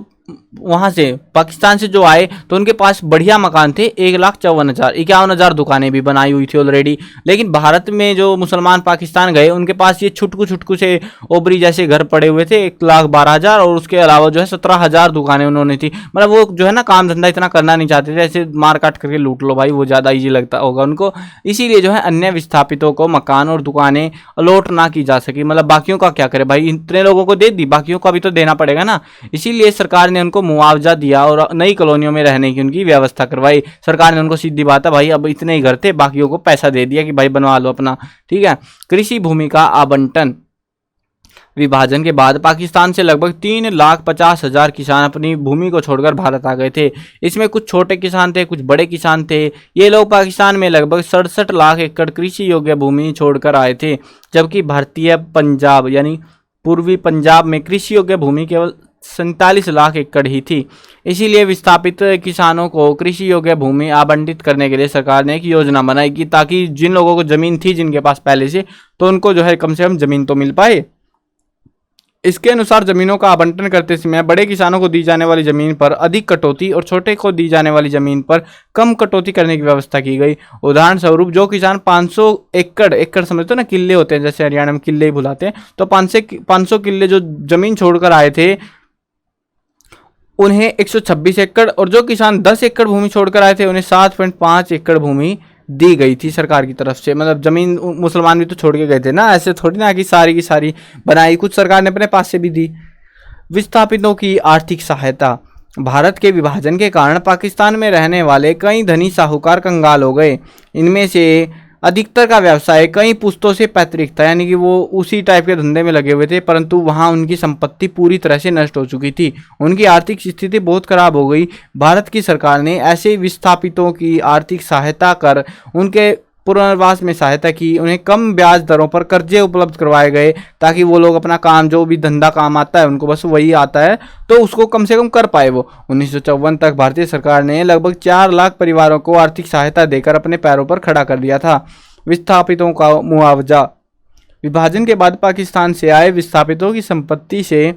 वहां से पाकिस्तान से जो आए तो उनके पास बढ़िया मकान थे, 1,54,000, 51,000 दुकानें भी बनाई हुई थी ऑलरेडी। लेकिन भारत में जो मुसलमान पाकिस्तान गए उनके पास ये छुटकू से ओबरी जैसे घर पड़े हुए थे, 1,12,000, और उसके अलावा जो है 17,000 दुकानें उन्होंने थी। मतलब वो जो है ना काम धंधा इतना करना नहीं चाहते थे, ऐसे मार काट करके लूट लो भाई, वो ज़्यादा ईजी लगता होगा उनको। इसीलिए जो है अन्य विस्थापितों को मकान और दुकानें अलॉट ना की जा सकी। मतलब बाकियों का क्या करे भाई, इतने लोगों को दे दी, बाकियों का भी तो देना पड़ेगा ना। इसीलिए सरकार ने उनको मुआवजा दिया और नई कॉलोनियों में रहने की उनकी व्यवस्था करवाई। सरकार ने उनको सीधी बात है भाई, अब इतने ही घर थे, बाकियों को पैसा दे दिया कि भाई बनवा लो अपना, ठीक है। कृषि भूमि का आवंटन, विभाजन के बाद पाकिस्तान से लगभग 3,50,000 किसान अपनी भूमि को छोड़कर भारत आ गए थे। इसमें कुछ छोटे किसान थे, कुछ बड़े किसान थे। ये लोग पाकिस्तान में लगभग 67 लाख एकड़ कृषि योग्य भूमि छोड़कर आए थे, जबकि भारतीय पंजाब यानी पूर्वी पंजाब में कृषि योग्य भूमि केवल 47 लाख एकड़ ही थी। इसीलिए विस्थापित किसानों को कृषि योग्य भूमि आवंटित करने के लिए सरकार ने एक योजना बनाई कि ताकि जिन लोगों को जमीन थी जिनके पास पहले से, तो उनको जो है कम से कम जमीन तो मिल पाए। इसके अनुसार जमीनों का आवंटन करते समय बड़े किसानों को दी जाने वाली जमीन पर अधिक कटौती और छोटे को दी जाने वाली जमीन पर कम कटौती करने की व्यवस्था की गई। उदाहरण स्वरूप जो किसान 500 एकड़ समझते हो ना, किले होते हैं, जैसे हरियाणा में किले ही बुलाते हैं, तो 500 किले जो जमीन छोड़कर आए थे उन्हें 126 एकड़, और जो किसान 10 एकड़ भूमि छोड़कर आए थे उन्हें 7.5 एकड़ भूमि दी गई थी सरकार की तरफ से। मतलब जमीन मुसलमान भी तो छोड़ के गए थे ना, ऐसे थोड़ी ना कि सारी की सारी बनाई, कुछ सरकार ने अपने पास से भी दी। विस्थापितों की आर्थिक सहायता, भारत के विभाजन के कारण पाकिस्तान में रहने वाले कई धनी साहूकार कंगाल हो गए। इनमें से अधिकतर का व्यवसाय कई पुश्तों से पैतृक था, यानी कि वो उसी टाइप के धंधे में लगे हुए थे, परंतु वहाँ उनकी संपत्ति पूरी तरह से नष्ट हो चुकी थी। उनकी आर्थिक स्थिति बहुत खराब हो गई। भारत की सरकार ने ऐसे विस्थापितों की आर्थिक सहायता कर उनके पुनर्वास में सहायता की। उन्हें कम ब्याज दरों पर कर्जे उपलब्ध करवाए गए ताकि वो लोग अपना काम, जो भी धंधा काम आता है उनको बस वही आता है, तो उसको कम से कम कर पाए वो। 1954 तक भारतीय सरकार ने लगभग 4 लाख परिवारों को आर्थिक सहायता देकर अपने पैरों पर खड़ा कर दिया था। विस्थापितों का मुआवजा, विभाजन के बाद पाकिस्तान से आए विस्थापितों की संपत्ति से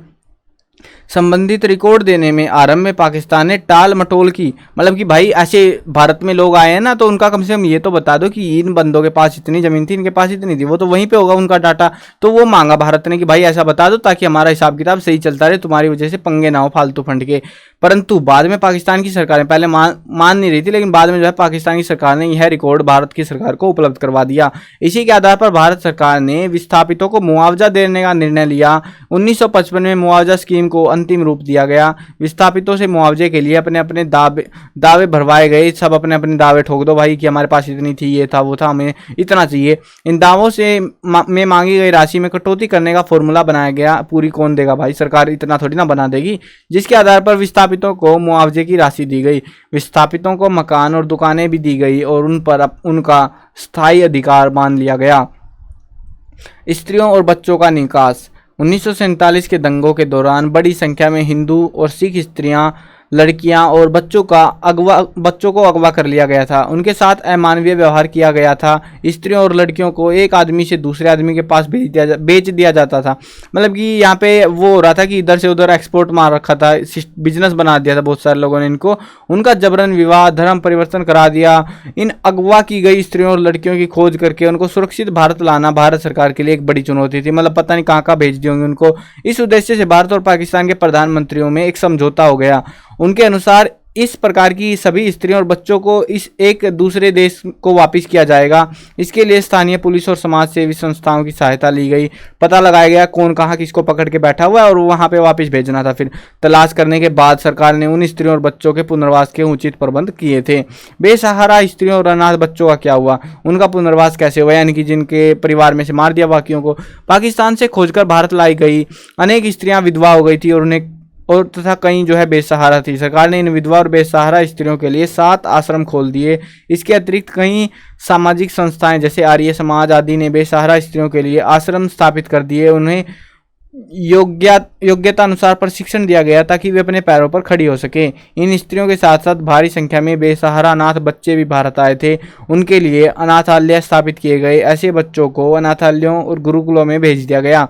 संबंधित रिकॉर्ड देने में आरंभ में पाकिस्तान ने टाल मटोल की। मतलब कि भाई ऐसे भारत में लोग आए हैं ना, तो उनका कम से कम ये तो बता दो कि इन बंदों के पास इतनी जमीन थी, इनके पास इतनी थी, वो तो वहीं पे होगा उनका डाटा। तो वो मांगा भारत ने कि भाई ऐसा बता दो ताकि हमारा हिसाब किताब सही चलता रहे, तुम्हारी वजह से पंगे ना हो फालतू फंड के। परंतु बाद में पाकिस्तान की सरकार पहले मान नहीं रही थी, लेकिन बाद में जो है पाकिस्तान की सरकार ने यह रिकॉर्ड भारत की सरकार को उपलब्ध करवा दिया। इसी के आधार पर भारत सरकार ने विस्थापितों को मुआवजा देने का निर्णय लिया। 1955 में मुआवजा स्कीम को अंतिम रूप दिया गया। विस्थापितों से मुआवजे के लिए अपने अपने दावे भरवाए गए। सब अपने अपने दावे ठोक दो भाई कि हमारे पास इतनी थी, ये था, वो था, हमें इतना चाहिए। इन दावों से में मांगी गई राशि में कटौती करने का फॉर्मूला बनाया गया। पूरी कौन देगा भाई, सरकार इतना थोड़ी ना बना देगी। जिसके आधार पर विस्थापितों को मुआवजे की राशि दी गई। विस्थापितों को मकान और दुकानें भी दी गई और उन पर उनका स्थायी अधिकार मान लिया गया। स्त्रियों और बच्चों का निकास। 1947 के दंगों के दौरान बड़ी संख्या में हिंदू और सिख स्त्रियां, लड़कियां और बच्चों को अगवा कर लिया गया था। उनके साथ अमानवीय व्यवहार किया गया था। स्त्रियों और लड़कियों को एक आदमी से दूसरे आदमी के पास बेच दिया जाता था। मतलब कि यहाँ पे वो हो रहा था कि इधर से उधर एक्सपोर्ट मार रखा था, बिजनेस बना दिया था बहुत सारे लोगों ने इनको। उनका जबरन विवाह, धर्म परिवर्तन करा दिया। इन अगवा की गई स्त्रियों और लड़कियों की खोज करके उनको सुरक्षित भारत लाना भारत सरकार के लिए एक बड़ी चुनौती थी। मतलब पता नहीं कहाँ भेज दी होंगी उनको। इस उद्देश्य से भारत और पाकिस्तान के प्रधानमंत्रियों में एक समझौता हो गया। उनके अनुसार इस प्रकार की सभी स्त्रियों और बच्चों को इस एक दूसरे देश को वापस किया जाएगा। इसके लिए स्थानीय पुलिस और समाज सेवी संस्थाओं की सहायता ली गई। पता लगाया गया कौन कहाँ किसको पकड़ के बैठा हुआ है और वहां पे वापस भेजना था। फिर तलाश करने के बाद सरकार ने उन स्त्रियों और बच्चों के पुनर्वास के उचित प्रबंध किए थे। बेसहारा स्त्रियों और अनाथ बच्चों का क्या हुआ, उनका पुनर्वास कैसे हुआ, यानी कि जिनके परिवार में से मार दिया बाकियों को। पाकिस्तान से खोजकर भारत लाई गई अनेक स्त्रियां विधवा हो गई थी और तथा कई जो है बेसहारा थी। सरकार ने इन विधवा और बेसहारा स्त्रियों के लिए 7 आश्रम खोल दिए। इसके अतिरिक्त कई सामाजिक संस्थाएं जैसे आर्य समाज आदि ने बेसहारा स्त्रियों के लिए आश्रम स्थापित कर दिए। उन्हें योग्यता अनुसार प्रशिक्षण दिया गया ताकि वे अपने पैरों पर खड़ी हो सके। इन स्त्रियों के साथ साथ भारी संख्या में बेसहारा अनाथ बच्चे भी भारत आए थे। उनके लिए अनाथालय स्थापित किए गए। ऐसे बच्चों को अनाथालयों और गुरुकुलों में भेज दिया गया,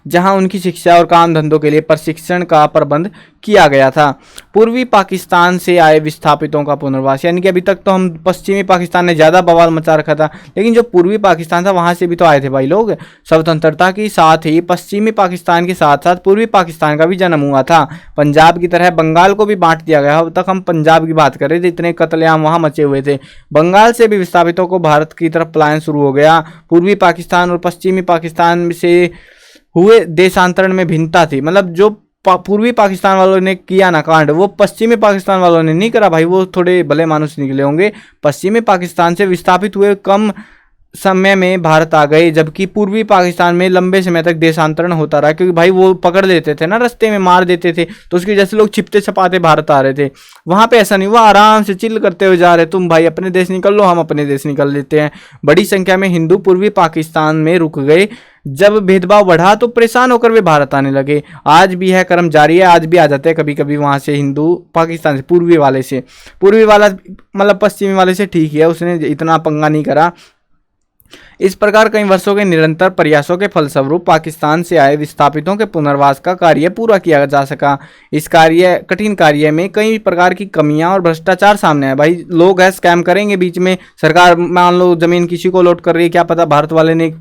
जहां उनकी शिक्षा और काम धंधों के लिए प्रशिक्षण का प्रबंध किया गया था। पूर्वी पाकिस्तान से आए विस्थापितों का पुनर्वास, यानी कि अभी तक तो हम पश्चिमी पाकिस्तान ने ज़्यादा बवाल मचा रखा था, लेकिन जो पूर्वी पाकिस्तान था वहां से भी तो आए थे भाई लोग। स्वतंत्रता के साथ ही पश्चिमी पाकिस्तान के साथ साथ पूर्वी पाकिस्तान का भी जन्म हुआ था। पंजाब की तरह बंगाल को भी बांट दिया गया। अब तक हम पंजाब की बात कर रहे थे, इतने कत्लेआम वहां मचे हुए थे। बंगाल से भी विस्थापितों को भारत की तरफ पलायन शुरू हो गया। पूर्वी पाकिस्तान और पश्चिमी पाकिस्तान से हुए देशांतरण में भिन्नता थी। मतलब जो पूर्वी पाकिस्तान वालों ने किया ना कांड, वो पश्चिमी पाकिस्तान वालों ने नहीं करा भाई। वो थोड़े भले मानुस निकले होंगे। पश्चिमी पाकिस्तान से विस्थापित हुए कम समय में भारत आ गए, जबकि पूर्वी पाकिस्तान में लंबे समय तक देशांतरण होता रहा, क्योंकि भाई वो पकड़ लेते थे ना, रास्ते में मार देते थे, तो उसकी जैसे लोग छिपते छपाते भारत आ रहे थे। वहां पे ऐसा नहीं हुआ, आराम से चिल करते हुए जा रहे, तुम भाई अपने देश निकल लो, हम अपने देश निकल लेते हैं। बड़ी संख्या में हिंदू पूर्वी पाकिस्तान में रुक गए। जब भेदभाव बढ़ा तो परेशान होकर वे भारत आने लगे। आज भी है क्रम जारी है, आज भी आ जाते हैं कभी कभी वहां से हिंदू पाकिस्तान से, पूर्वी वाला मतलब पश्चिमी वाले से ठीक है, उसने इतना पंगा नहीं करा। इस प्रकार कई वर्षों के निरंतर प्रयासों के फलस्वरूप पाकिस्तान से आए विस्थापितों के पुनर्वास का कार्य पूरा किया जा सका। इस कठिन कार्य में कई प्रकार की कमियां और भ्रष्टाचार सामने आए। भाई लोग है स्कैम करेंगे बीच में, सरकार मान लो जमीन किसी को लॉट कर रही है, क्या पता भारत वाले ने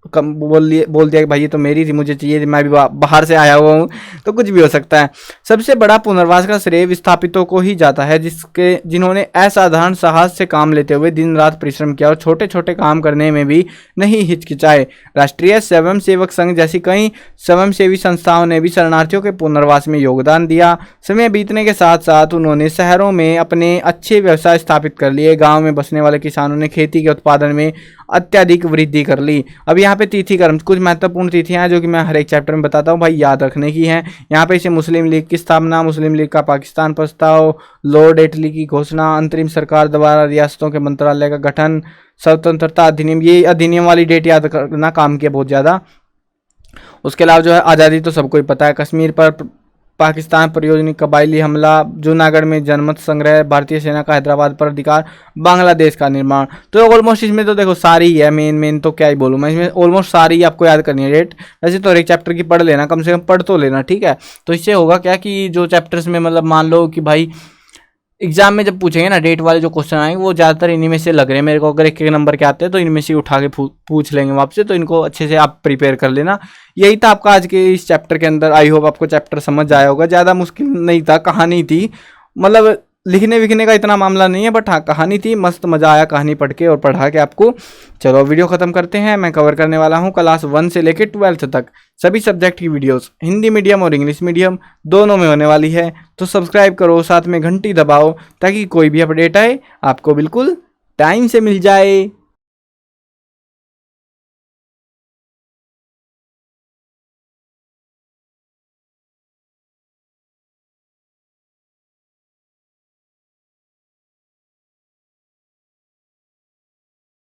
बोल दिया कि भाई ये तो मेरी थी, मुझे चाहिए, मैं भी बाहर से आया हुआ हूँ, तो कुछ भी हो सकता है। सबसे बड़ा पुनर्वास का श्रेय विस्थापितों को ही जाता है, जिन्होंने असाधारण साहस से काम लेते हुए दिन रात परिश्रम किया और छोटे छोटे काम करने में भी नहीं हिचकिचाए। राष्ट्रीय स्वयं सेवक संघ जैसी कई स्वयंसेवी संस्थाओं ने भी शरणार्थियों के पुनर्वास में योगदान दिया। समय बीतने के साथ साथ उन्होंने शहरों में अपने अच्छे व्यवसाय स्थापित कर लिए। गाँव में बसने वाले किसानों ने खेती के उत्पादन में अत्यधिक वृद्धि कर ली। अब यहाँ पे तिथि कर्म, कुछ महत्वपूर्ण तिथियां हैं जो कि मैं हर एक चैप्टर में बताता हूँ भाई, याद रखने की हैं। यहाँ पे इसे मुस्लिम लीग की स्थापना, मुस्लिम लीग का पाकिस्तान प्रस्ताव, लॉर्ड एटली की घोषणा, अंतरिम सरकार द्वारा रियासतों के मंत्रालय का गठन, स्वतंत्रता अधिनियम, ये अधिनियम वाली डेट याद करना काम किया बहुत ज़्यादा। उसके अलावा जो है आज़ादी तो सबको ही पता है, कश्मीर पर पाकिस्तान प्रयोजनी कबायली हमला, जूनागढ़ में जनमत संग्रह, भारतीय सेना का हैदराबाद पर अधिकार, बांग्लादेश का निर्माण। तो ऑलमोस्ट इसमें तो देखो सारी ही है, मेन तो क्या ही बोलूँ मैं, इसमें ऑलमोस्ट सारी ही आपको याद करनी है डेट। वैसे तो एक चैप्टर की पढ़ लेना, कम से कम पढ़ तो लेना, ठीक है। तो इससे होगा क्या कि जो चैप्टर्स में मतलब मान लो कि भाई एग्जाम में जब पूछेंगे ना डेट वाले जो क्वेश्चन आएंगे वो ज़्यादातर इन्हीं में से लग रहे हैं मेरे को। अगर एक नंबर के आते हैं तो इनमें से उठा के पूछ लेंगे आपसे, तो इनको अच्छे से आप प्रिपेयर कर लेना। यही था आपका आज के इस चैप्टर के अंदर। आई होप आपको चैप्टर समझ आया होगा। ज़्यादा मुश्किल नहीं था, कहानी थी, मतलब लिखने विखने का इतना मामला नहीं है, बट हाँ कहानी थी, मस्त मज़ा आया कहानी पढ़ के और पढ़ा के आपको। चलो वीडियो ख़त्म करते हैं। मैं कवर करने वाला हूँ क्लास 1 से लेकर 12th तक सभी सब्जेक्ट की वीडियोस, हिंदी मीडियम और इंग्लिश मीडियम दोनों में होने वाली है। तो सब्सक्राइब करो, साथ में घंटी दबाओ ताकि कोई भी अपडेट आए आपको बिल्कुल टाइम से मिल जाए।